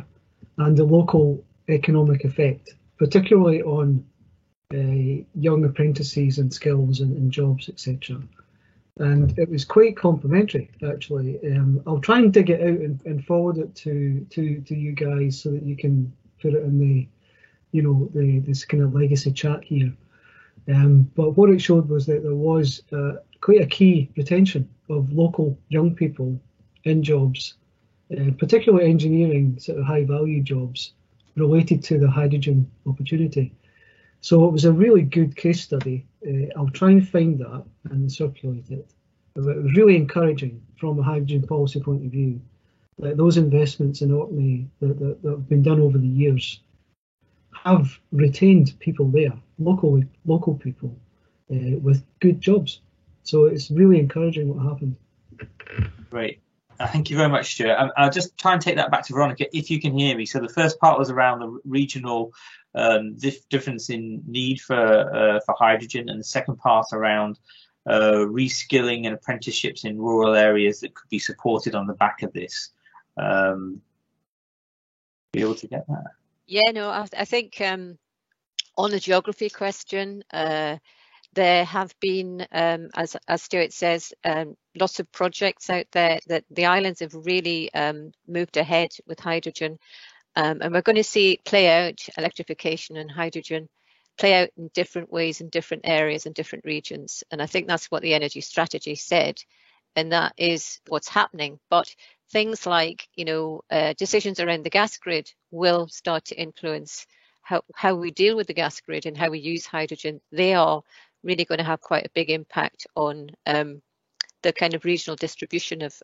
and the local economic effect, particularly on young apprentices and skills and jobs, etc. And it was quite complimentary, actually. I'll try and dig it out and forward it to you guys so that you can put it in this kind of legacy chat here. But what it showed was that there was quite a key retention of local young people in jobs, particularly engineering, sort of high value jobs related to the hydrogen opportunity. So it was a really good case study. I'll try and find that and circulate it. But it was really encouraging from a hydrogen policy point of view, that those investments in Orkney that have been done over the years have retained people there, local people with good jobs. So it's really encouraging what happened. Great. Thank you very much, Stuart. I'll just try and take that back to Veronica, if you can hear me. So the first part was around the regional difference in need for hydrogen, and the second part around reskilling and apprenticeships in rural areas that could be supported on the back of this. Be able to get that? Yeah, no, I think on the geography question, there have been, as Stuart says, lots of projects out there that the islands have really moved ahead with hydrogen. And we're going to see it play out, electrification and hydrogen, play out in different ways in different areas and different regions. And I think that's what the energy strategy said. And that is what's happening. But things like, decisions around the gas grid will start to influence how we deal with the gas grid and how we use hydrogen. They are really going to have quite a big impact on the kind of regional distribution of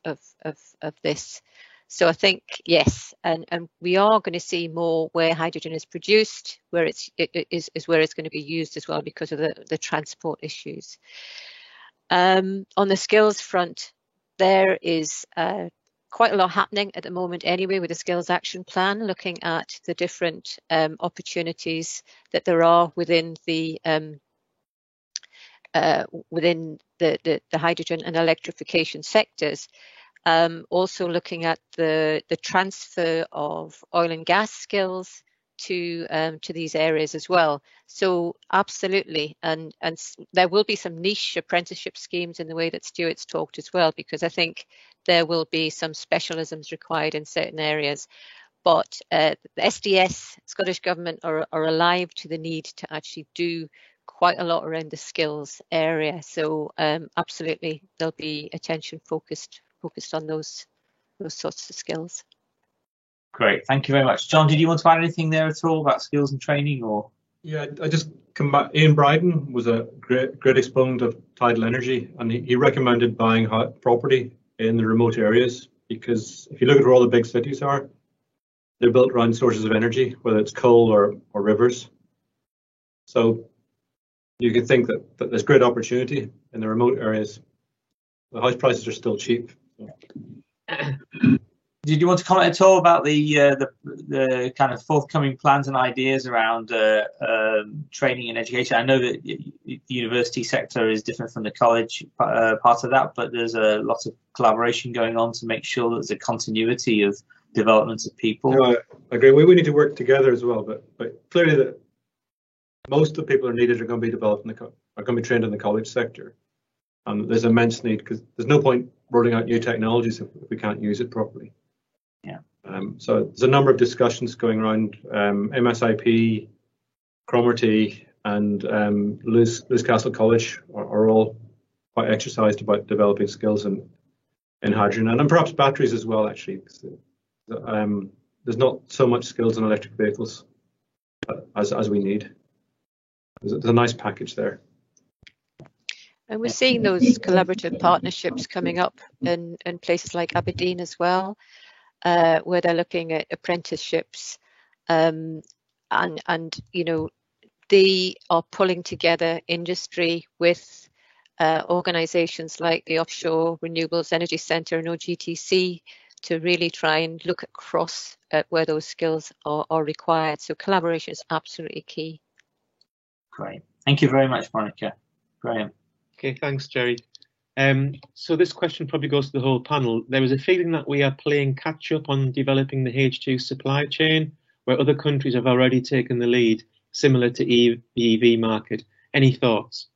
this. So I think, yes, and we are going to see more where hydrogen is produced, where it is where it's going to be used as well because of the transport issues. On the skills front, there is quite a lot happening at the moment anyway with the Skills Action Plan, looking at the different opportunities that there are within the hydrogen and electrification sectors. Also looking at the transfer of oil and gas skills to these areas as well. So absolutely, and there will be some niche apprenticeship schemes in the way that Stuart's talked as well, because I think there will be some specialisms required in certain areas. But the SDS, Scottish Government, are alive to the need to actually do quite a lot around the skills area. So absolutely, there'll be attention focused on those sorts of skills. Great, thank you very much. John, did you want to add anything there at all about skills and training, or? Yeah, I just come back. Ian Bryden was a great exponent of tidal energy, and he recommended buying property in the remote areas, because if you look at where all the big cities are, they're built around sources of energy, whether it's coal or rivers. So you could think that there's great opportunity in the remote areas. The house prices are still cheap. Did you want to comment at all about the kind of forthcoming plans and ideas around training and education? I know that the university sector is different from the college part of that, but there's a lot of collaboration going on to make sure that there's a continuity of development of people. No, I agree. We need to work together as well, but clearly that most of the people are needed are going to be developed are going to be trained in the college sector. There's immense need, because there's no point rolling out new technologies if we can't use it properly. Yeah. So there's a number of discussions going around. MSIP, Cromarty, and Lewis Castle College are all quite exercised about developing skills in hydrogen and perhaps batteries as well, actually. There's not so much skills in electric vehicles as we need. There's a nice package there. And we're seeing those collaborative partnerships coming up in places like Aberdeen as well, where they're looking at apprenticeships, and they are pulling together industry with organisations like the Offshore Renewables Energy Centre and OGTC to really try and look across at where those skills are required. So collaboration is absolutely key. Great. Thank you very much, Monica. Graham. Okay, thanks, Jerry. So this question probably goes to the whole panel. There was a feeling that we are playing catch up on developing the H2 supply chain, where other countries have already taken the lead, similar to the EV market. Any thoughts?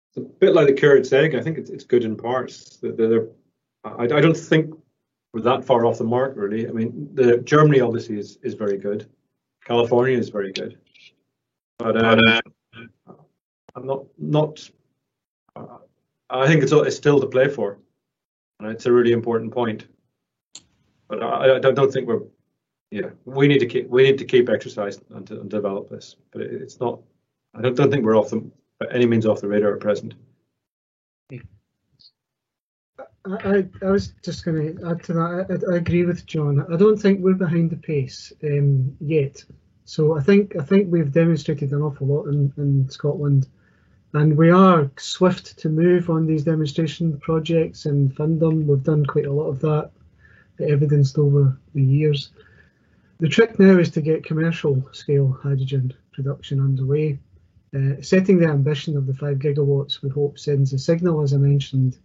It's a bit like the carrot's egg. I think it's good in parts. I don't think we're that far off the mark, really. I mean, Germany obviously is very good. California is very good. But I'm not. I think it's still to play for, and it's a really important point. But I don't think we're. Yeah, we need to keep exercising and develop this. But it's not. I don't think we're by any means off the radar at present. I was just going to add to that. I agree with John. I don't think we're behind the pace yet. So I think we've demonstrated an awful lot in Scotland, and we are swift to move on these demonstration projects and fund them. We've done quite a lot of that, evidenced over the years. The trick now is to get commercial scale hydrogen production underway. Setting the ambition of the 5 gigawatts, we hope, sends a signal, as I mentioned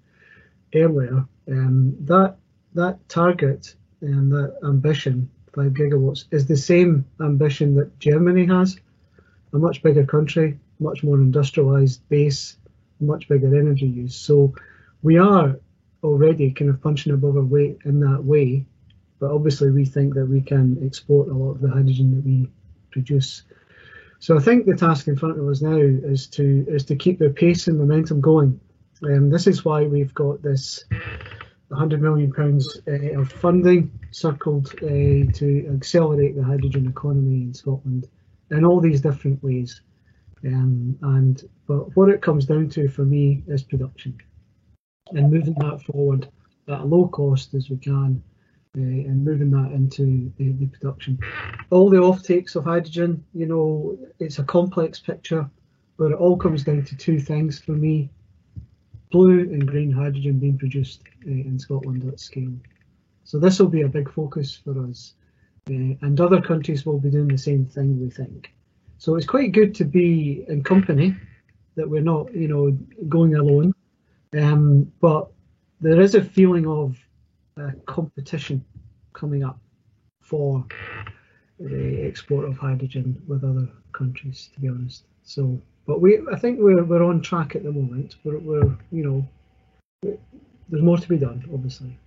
earlier. That target and that ambition gigawatts is the same ambition that Germany has, a much bigger country, much more industrialized base, much bigger energy use. So we are already kind of punching above our weight in that way, but obviously we think that we can export a lot of the hydrogen that we produce. So I think the task in front of us now is to keep the pace and momentum going. This is why we've got this £100 million of funding circled to accelerate the hydrogen economy in Scotland in all these different ways. But what it comes down to for me is production and moving that forward at a low cost as we can, and moving that into the production. All the offtakes of hydrogen, you know, it's a complex picture, but it all comes down to two things for me: blue and green hydrogen being produced in Scotland at scale. So this will be a big focus for us, and other countries will be doing the same thing, we think. So it's quite good to be in company, that we're not, you know, going alone. But there is a feeling of competition coming up for the export of hydrogen with other countries, to be honest. So, but I think we're on track at the moment. We're you know, there's more to be done, obviously.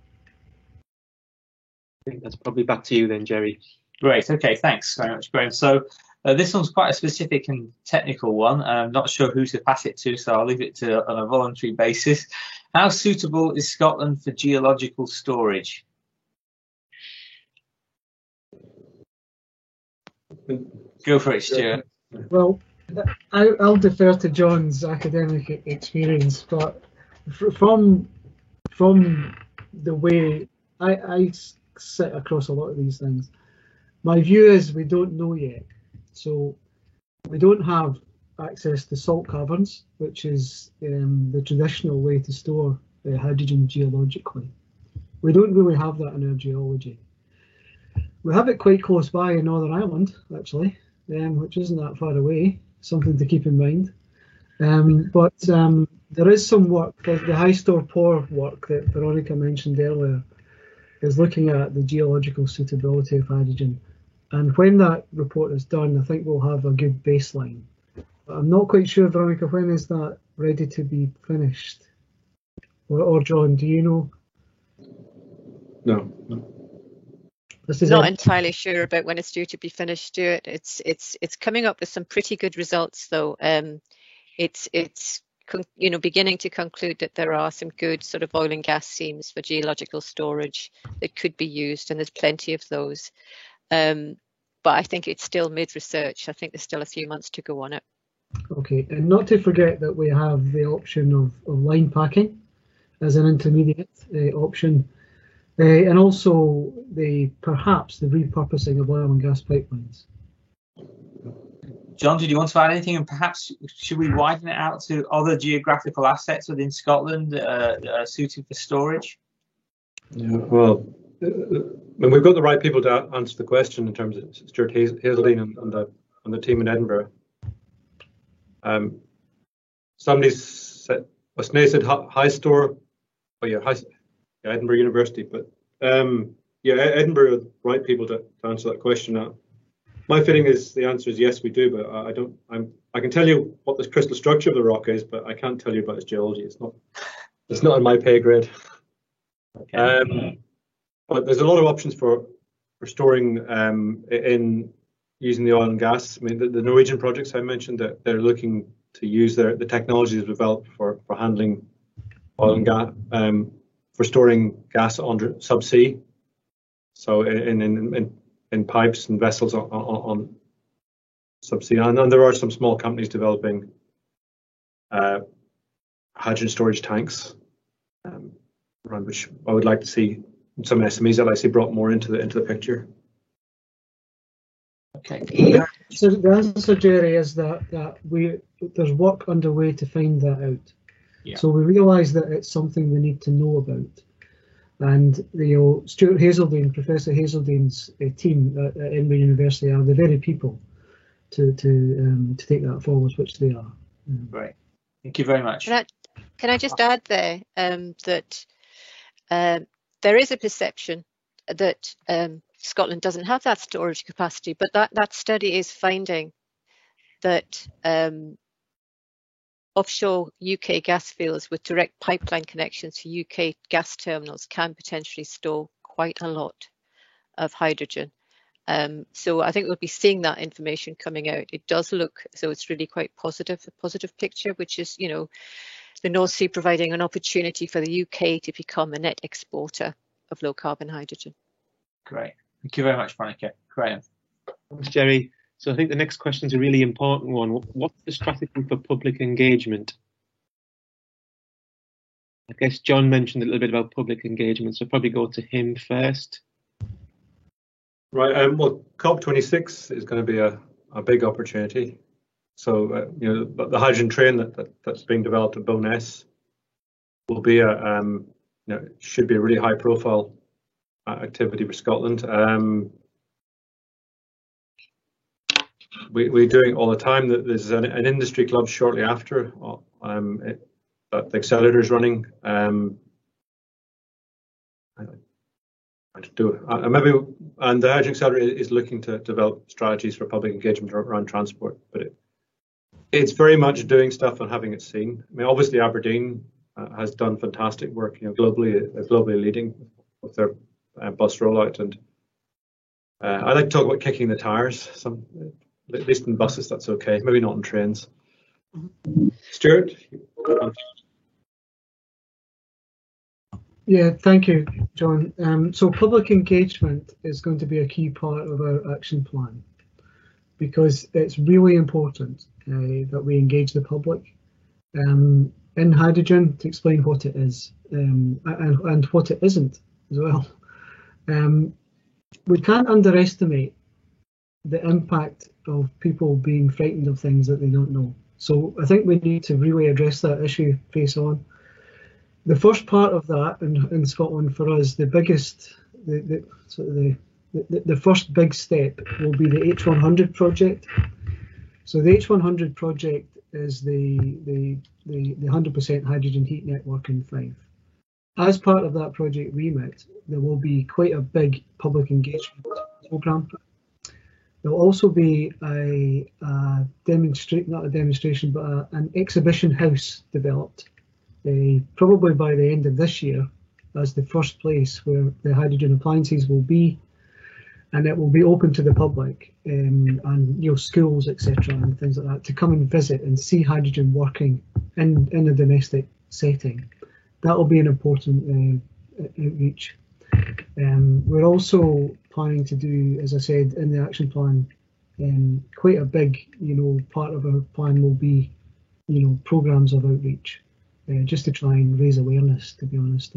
I think that's probably back to you then, Jerry. Great. Okay. Thanks very much, Graham. So this one's quite a specific and technical one. I'm not sure who to pass it to, so I'll leave it to on a voluntary basis. How suitable is Scotland for geological storage? Go for it, Stuart. Well, I'll defer to John's academic experience, but from the way I sit across a lot of these things, my view is we don't know yet. So we don't have access to salt caverns, which is the traditional way to store hydrogen geologically. We don't really have that in our geology. We have it quite close by in Northern Ireland, actually, which isn't that far away, something to keep in mind. But there is some work, the high store pore work that Veronica mentioned earlier, is looking at the geological suitability of hydrogen. And when that report is done, I think we'll have a good baseline. But I'm not quite sure, Veronica, when is that ready to be finished? Or John, do you know? No. Not entirely sure about when it's due to be finished, Stuart. It's coming up with some pretty good results, though. It's you know, beginning to conclude that there are some good sort of oil and gas seams for geological storage that could be used, and there's plenty of those. But I think it's still mid-research. I think there's still a few months to go on it. Okay, and not to forget that we have the option of line packing as an intermediate option, and also perhaps the repurposing of oil and gas pipelines. John, did you want to add anything? And perhaps should we widen it out to other geographical assets within Scotland that are suited for storage? Yeah, well, when we've got the right people to answer the question in terms of Stuart Hazeldine and the team in Edinburgh. Somebody said, Sinead said high store, Edinburgh University, but Edinburgh are the right people to answer that question now. My feeling is the answer is yes, we do, but I can tell you what the crystal structure of the rock is, but I can't tell you about its geology. It's not in my pay grade. Okay. But there's a lot of options for storing in using the oil and gas. I mean, the Norwegian projects I mentioned, that they're looking to use the technologies developed for handling oil and gas, for storing gas under subsea. So in pipes and vessels on subsea, and there are some small companies developing hydrogen storage tanks, around which I would like to see some SMEs that I see brought more into the picture. Okay. So the answer, Jerry, is that there's work underway to find that out. Yeah. So we realise that it's something we need to know about. And Stuart Hazeldine, Professor Hazeldine's team at Edinburgh University are the very people to take that forward, which they are. Great, thank you very much. Can I just add there that there is a perception that Scotland doesn't have that storage capacity, but that study is finding that offshore UK gas fields with direct pipeline connections to UK gas terminals can potentially store quite a lot of hydrogen. So I think we'll be seeing that information coming out. It does look, so it's really quite positive, a positive picture, which is, you know, the North Sea providing an opportunity for the UK to become a net exporter of low carbon hydrogen. Great. Thank you very much, Monica. Graham. Thanks, Jerry. So I think the next question is a really important one. What's the strategy for public engagement? I guess John mentioned a little bit about public engagement, so I'll probably go to him first. Right. Well, COP26 is going to be a big opportunity. So, you know, the hydrogen train that's being developed at Bowness will be you know, should be a really high-profile activity for Scotland. We're doing it all the time. There's an industry club shortly after that the accelerator is running. And the Hydrogen Accelerator is looking to develop strategies for public engagement around transport, but it's very much doing stuff and having it seen. I mean, obviously Aberdeen has done fantastic work, you know, globally leading with their bus rollout, and I like to talk about kicking the tires. At least in buses, that's okay. Maybe not in trains. Stuart. Yeah, thank you, John. So public engagement is going to be a key part of our action plan, because it's really important that we engage the public in hydrogen to explain what it is and what it isn't as well. We can't underestimate the impact of people being frightened of things that they don't know. So I think we need to really address that issue face on. The first part of that in Scotland for us, the biggest, the first big step will be the H100 project. So the H100 project is the 100% hydrogen heat network in Fife. As part of that project remit, there will be quite a big public engagement programme. There will also be an exhibition house developed, probably by the end of this year, as the first place where the hydrogen appliances will be, and it will be open to the public and, you know, schools, etc., and things like that, to come and visit and see hydrogen working in a domestic setting. That will be an important outreach. We're also planning to do, as I said, in the action plan, quite a big, you know, part of our plan will be, you know, programs of outreach, just to try and raise awareness, to be honest.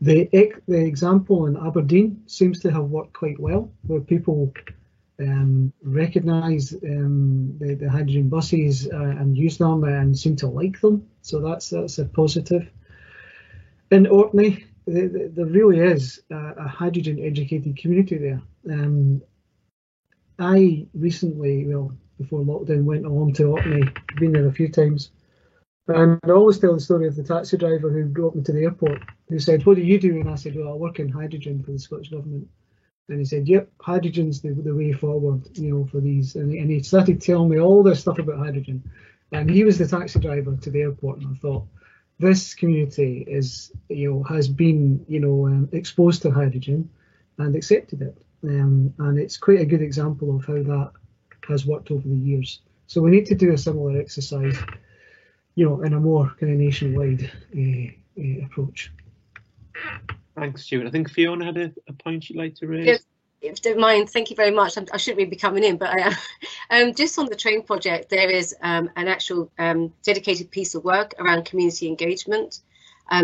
The example in Aberdeen seems to have worked quite well, where people recognise the hydrogen buses and use them and seem to like them. So that's a positive. In Orkney, there really is a hydrogen educated community there. I recently, well, before lockdown, went along to Orkney, been there a few times. And I always tell the story of the taxi driver who brought me to the airport, who said, "What do you do?" And I said, "Well, I work in hydrogen for the Scottish Government." And he said, "Yep, hydrogen's the way forward, you know, for these." And he started telling me all this stuff about hydrogen. And he was the taxi driver to the airport, and I thought, this community is, you know, has been, you know, exposed to hydrogen and accepted it. And it's quite a good example of how that has worked over the years. So we need to do a similar exercise, you know, in a more kind of nationwide approach. Thanks, Stuart. I think Fiona had a point you'd like to raise. Yes, if you don't mind, thank you very much. I shouldn't really be coming in, but I am. Just on the train project, there is an actual dedicated piece of work around community engagement.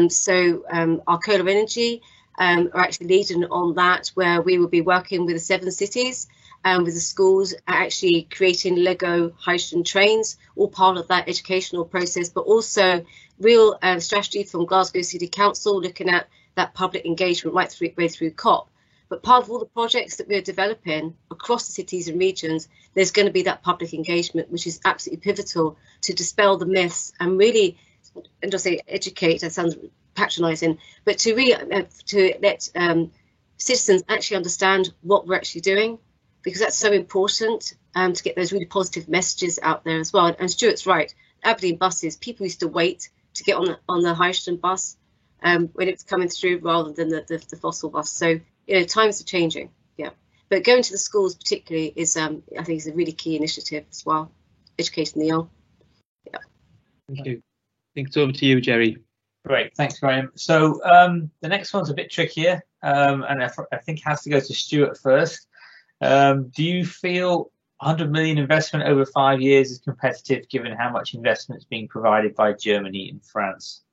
So our Arcola Energy are actually leading on that, where we will be working with the 7 cities and with the schools, actually creating Lego hydrogen trains, all part of that educational process, but also real strategy from Glasgow City Council, looking at that public engagement right through COP. But part of all the projects that we're developing across the cities and regions, there's going to be that public engagement, which is absolutely pivotal to dispel the myths and really, and just say educate, that sounds patronising, but to really to let citizens actually understand what we're actually doing, because that's so important to get those really positive messages out there as well. And Stuart's right, Aberdeen buses, people used to wait to get on the hydrogen bus when it was coming through rather than the fossil bus. So, you know, times are changing, yeah. But going to the schools particularly is, I think, is a really key initiative as well, educating the young. Yeah. Thank you. I think it's over to you, Jerry. Great, thanks, Graham. So the next one's a bit trickier, and I think it has to go to Stuart first. Do you feel 100 million investment over 5 years is competitive, given how much investment is being provided by Germany and France?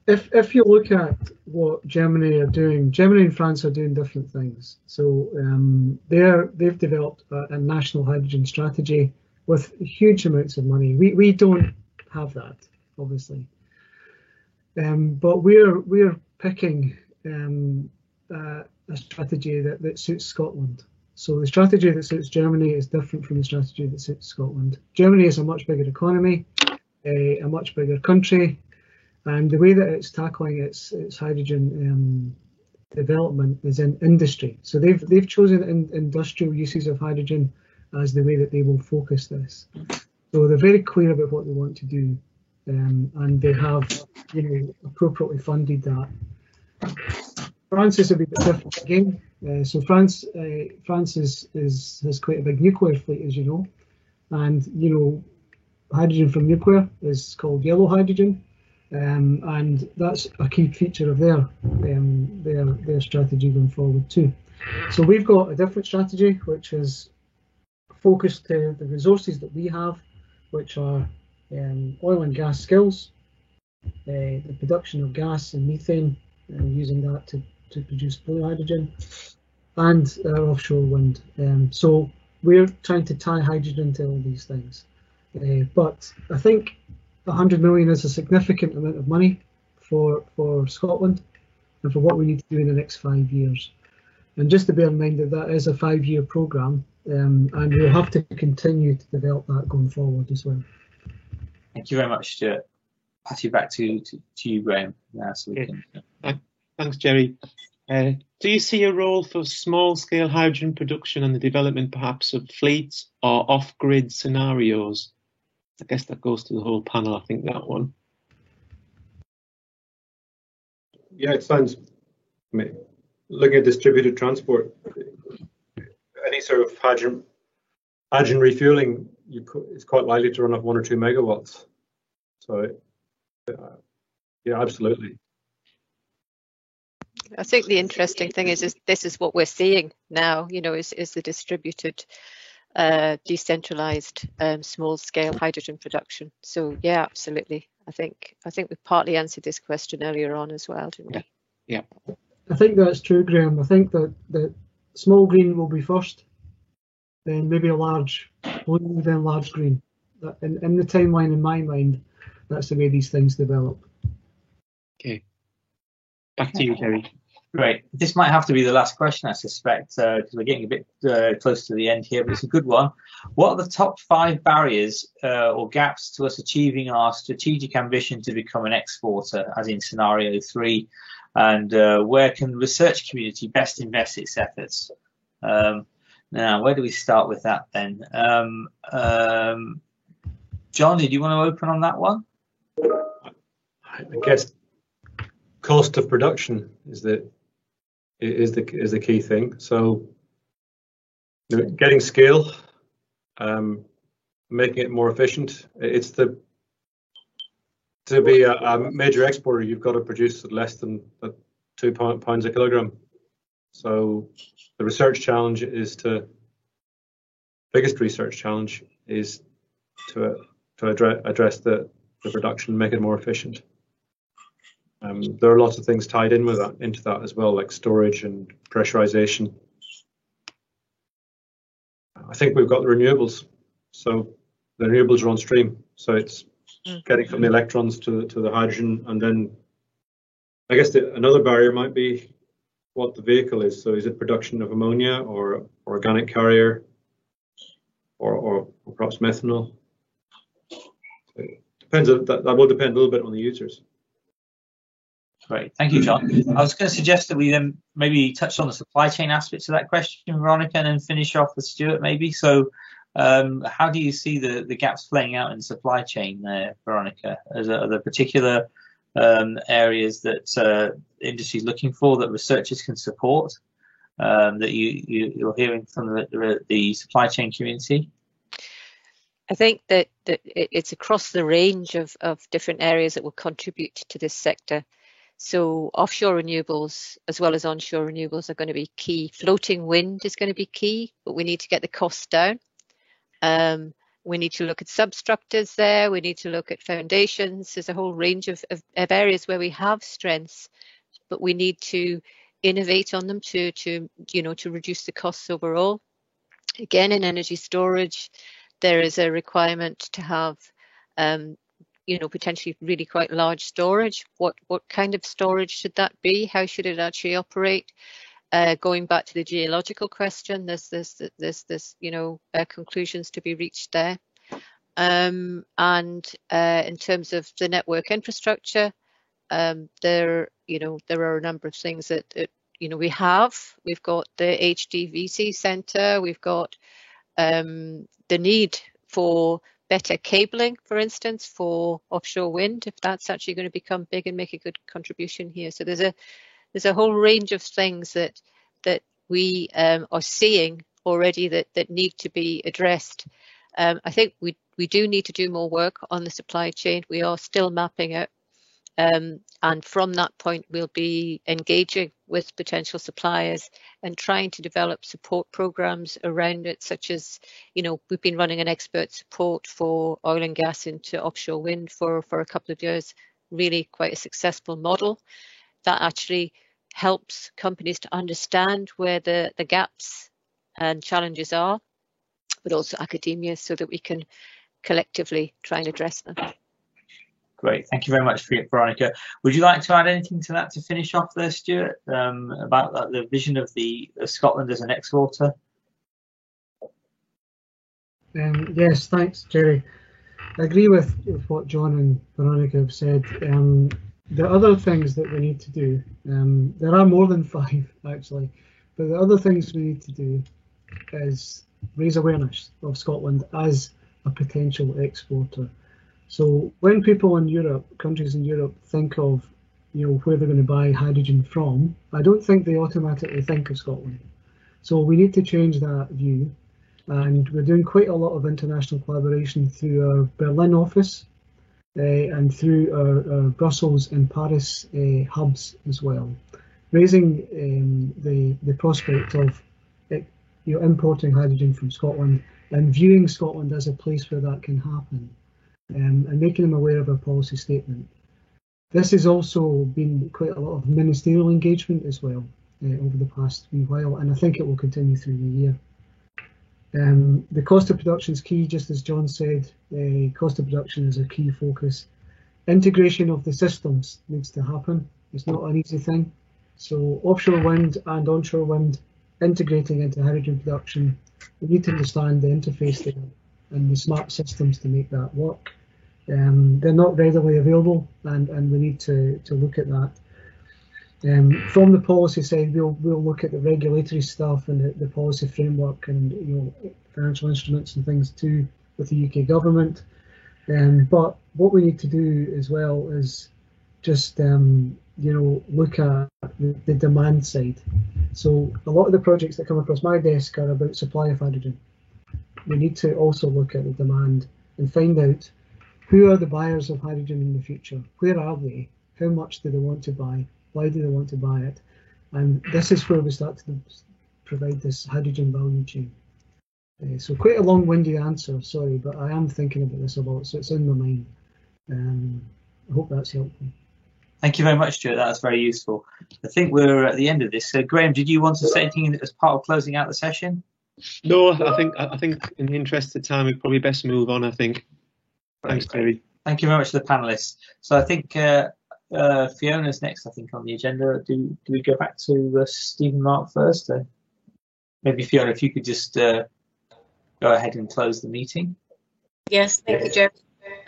If you look at what Germany are doing, Germany and France are doing different things. So they've developed a national hydrogen strategy with huge amounts of money. We don't have that, obviously, but we're picking a strategy that suits Scotland. So the strategy that suits Germany is different from the strategy that suits Scotland. Germany is a much bigger economy, a much bigger country. And the way that it's tackling its hydrogen development is in industry. So they've chosen industrial uses of hydrogen as the way that they will focus this. So they're very clear about what they want to do, and they have, you know, appropriately funded that. France is a bit different again. So France has quite a big nuclear fleet, as you know, and you know, hydrogen from nuclear is called yellow hydrogen. And that's a key feature of their strategy going forward too. So we've got a different strategy, which is focused to the resources that we have, which are oil and gas skills, the production of gas and methane, using that to produce blue hydrogen, and offshore wind. So we're trying to tie hydrogen to all these things. But I think 100 million is a significant amount of money for Scotland and for what we need to do in the next 5 years. And just to bear in mind that that is a 5-year programme, and we'll have to continue to develop that going forward as well. Thank you very much, Stuart. Pass you back to you, Graham. Now, so we can... Thanks, Jerry. Do you see a role for small-scale hydrogen production and the development perhaps of fleets or off-grid scenarios? I guess that goes to the whole panel, I think, that one. Yeah, it sounds, I mean, looking at distributed transport, any sort of hydrogen refueling, it's quite likely to run off 1 or 2 megawatts. So, yeah, absolutely. I think the interesting thing is this is what we're seeing now, you know, is the distributed decentralized small-scale hydrogen production. So yeah, absolutely. I think we partly answered this question earlier on as well, didn't we? Yeah. I think that's true, Graham. I think that small green will be first, then maybe a large blue, then large green. In the timeline, in my mind, that's the way these things develop. Okay. Back to you, Jerry. Great. This might have to be the last question, I suspect, because we're getting a bit close to the end here, but it's a good one. What are the top 5 barriers or gaps to us achieving our strategic ambition to become an exporter, as in scenario 3? And where can the research community best invest its efforts? Now, where do we start with that then? John, did you want to open on that one? I guess cost of production is the key thing. So, you know, getting scale, making it more efficient. To be a major exporter, you've got to produce less than 2 pounds a kilogram. So the biggest research challenge is to address the production, make it more efficient. There are lots of things tied in into that as well, like storage and pressurization. I think we've got the renewables, so the renewables are on stream. So it's getting from the electrons to the hydrogen, and then I guess another barrier might be what the vehicle is. So is it production of ammonia or organic carrier or perhaps methanol? So Depends. That will depend a little bit on the users. Great, thank you, John. I was going to suggest that we then maybe touch on the supply chain aspects of that question, Veronica, and then finish off with Stuart, maybe. So, how do you see the gaps playing out in the supply chain there, Veronica? Are there particular areas that industry is looking for that researchers can support, that you're hearing from the supply chain community? I think that it's across the range of different areas that will contribute to this sector. So offshore renewables as well as onshore renewables are going to be key. Floating wind is going to be key, but we need to get the costs down. We need to look at substructures there. We need to look at foundations. There's a whole range of areas where we have strengths, but we need to innovate on them to reduce the costs overall. Again, in energy storage, there is a requirement to have potentially really quite large storage. What kind of storage should that be? How should it actually operate? Going back to the geological question, there's conclusions to be reached there. And in terms of the network infrastructure, there are a number of things that we have. We've got the HDVC Centre. We've got the need for better cabling, for instance, for offshore wind, if that's actually going to become big and make a good contribution here. So there's a whole range of things that we are seeing already that need to be addressed. I think we do need to do more work on the supply chain. We are still mapping it. And from that point, we'll be engaging with potential suppliers and trying to develop support programs around it, such as, we've been running an expert support for oil and gas into offshore wind for a couple of years, really quite a successful model that actually helps companies to understand where the gaps and challenges are, but also academia, so that we can collectively try and address them. Great, thank you very much, Veronica. Would you like to add anything to that to finish off there, Stuart, about the vision of Scotland as an exporter? Yes, thanks, Jerry. I agree with what John and Veronica have said. The other things that we need to do, there are more than 5 actually, but the other things we need to do is raise awareness of Scotland as a potential exporter. So when people in Europe, countries in Europe, think of where they're going to buy hydrogen from, I don't think they automatically think of Scotland. So we need to change that view, and we're doing quite a lot of international collaboration through our Berlin office and through our Brussels and Paris hubs as well, raising the prospect of importing hydrogen from Scotland and viewing Scotland as a place where that can happen. And making them aware of our policy statement. This has also been quite a lot of ministerial engagement as well over the past wee while, and I think it will continue through the year. The cost of production is key, just as John said. Cost of production is a key focus. Integration of the systems needs to happen. It's not an easy thing. So offshore wind and onshore wind integrating into hydrogen production, we need to understand the interface there and the smart systems to make that work. They're not readily available, and we need to look at that. From the policy side, we'll look at the regulatory stuff and the policy framework and financial instruments and things too with the UK government. But what we need to do as well is just look at the demand side. So a lot of the projects that come across my desk are about supply of hydrogen. We need to also look at the demand and find out who are the buyers of hydrogen in the future. Where are they? How much do they want to buy? Why do they want to buy it? And this is where we start to provide this hydrogen value chain. So quite a long-winded answer, sorry, but I am thinking about this a lot, so it's in my mind. I hope that's helpful. Thank you very much, Stuart. That's very useful. I think we're at the end of this. So, Graham, did you want to say anything as part of closing out the session? No, I think in the interest of time, we'd probably best move on, I think. Thanks, Terry. Thank you very much to the panelists. So I think Fiona's next, I think, on the agenda. Do we go back to Stephen Mark first? Maybe, Fiona, if you could just go ahead and close the meeting. Yes, thank you, Joe.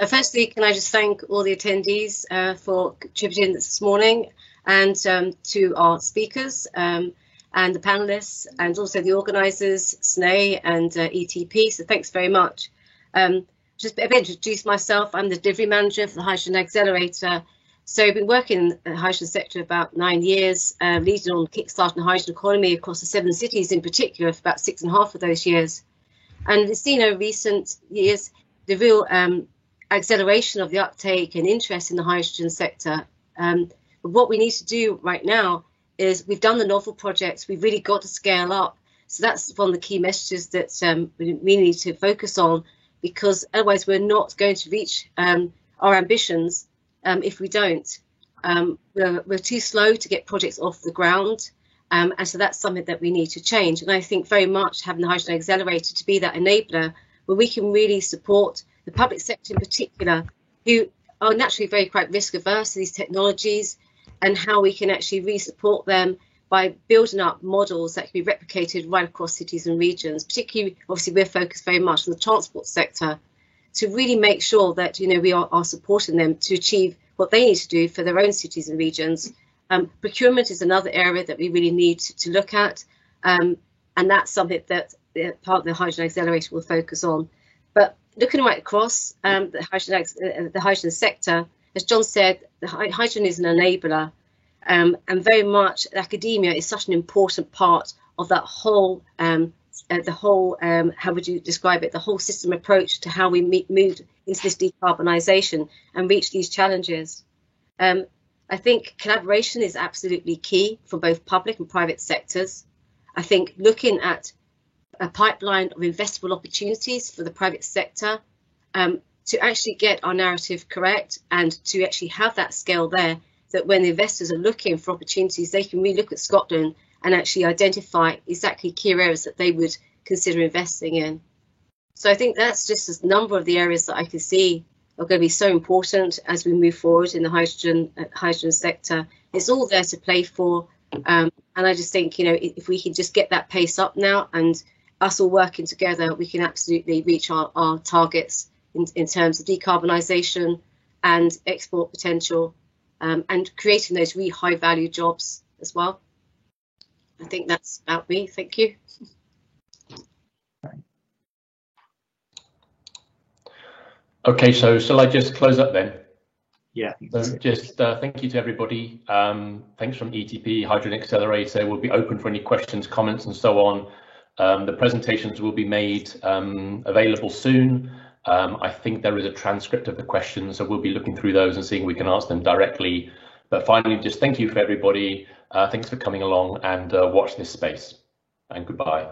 Firstly, can I just thank all the attendees for contributing this morning, and to our speakers and the panelists, and also the organisers, SNEI and ETP. So thanks very much. Just a bit introduce myself. I'm the delivery manager for the Hydrogen Accelerator. So I've been working in the hydrogen sector about 9 years, leading on kickstarting the hydrogen economy across the 7 cities in particular for about 6.5 of those years. And it's seen over recent years the real acceleration of the uptake and interest in the hydrogen sector. But what we need to do right now is we've done the novel projects, we've really got to scale up. So that's one of the key messages that we need to focus on, because otherwise we're not going to reach our ambitions if we don't. We're too slow to get projects off the ground. And so that's something that we need to change. And I think very much having the Hydrogen Accelerator to be that enabler where we can really support the public sector in particular, who are naturally very quite risk averse to these technologies, and how we can actually really support them by building up models that can be replicated right across cities and regions. Particularly, obviously, we're focused very much on the transport sector to really make sure that, you know, we are supporting them to achieve what they need to do for their own cities and regions. Procurement is another area that we really need to look at, and that's something that part of the Hydrogen Accelerator will focus on. But looking right across the hydrogen sector, as John said, the hydrogen is an enabler, and very much academia is such an important part of that whole, how would you describe it, the whole system approach to how we move into this decarbonisation and reach these challenges. I think collaboration is absolutely key for both public and private sectors. I think looking at a pipeline of investable opportunities for the private sector to actually get our narrative correct, and to actually have that scale there, that when the investors are looking for opportunities, they can really look at Scotland and actually identify exactly key areas that they would consider investing in. So I think that's just a number of the areas that I can see are going to be so important as we move forward in the hydrogen sector. It's all there to play for, and I just think, you know, if we can just get that pace up now, and us all working together, we can absolutely reach our targets in terms of decarbonisation and export potential, and creating those really high value jobs as well. I think that's about me. Thank you. Okay, so shall I just close up then? Yeah. So just thank you to everybody. Thanks from ETP, Hydrogen Accelerator. We'll be open for any questions, comments and so on. The presentations will be made available soon. I think there is a transcript of the questions, so we'll be looking through those and seeing if we can ask them directly. But finally, just thank you for everybody. Thanks for coming along, and watch this space. And goodbye.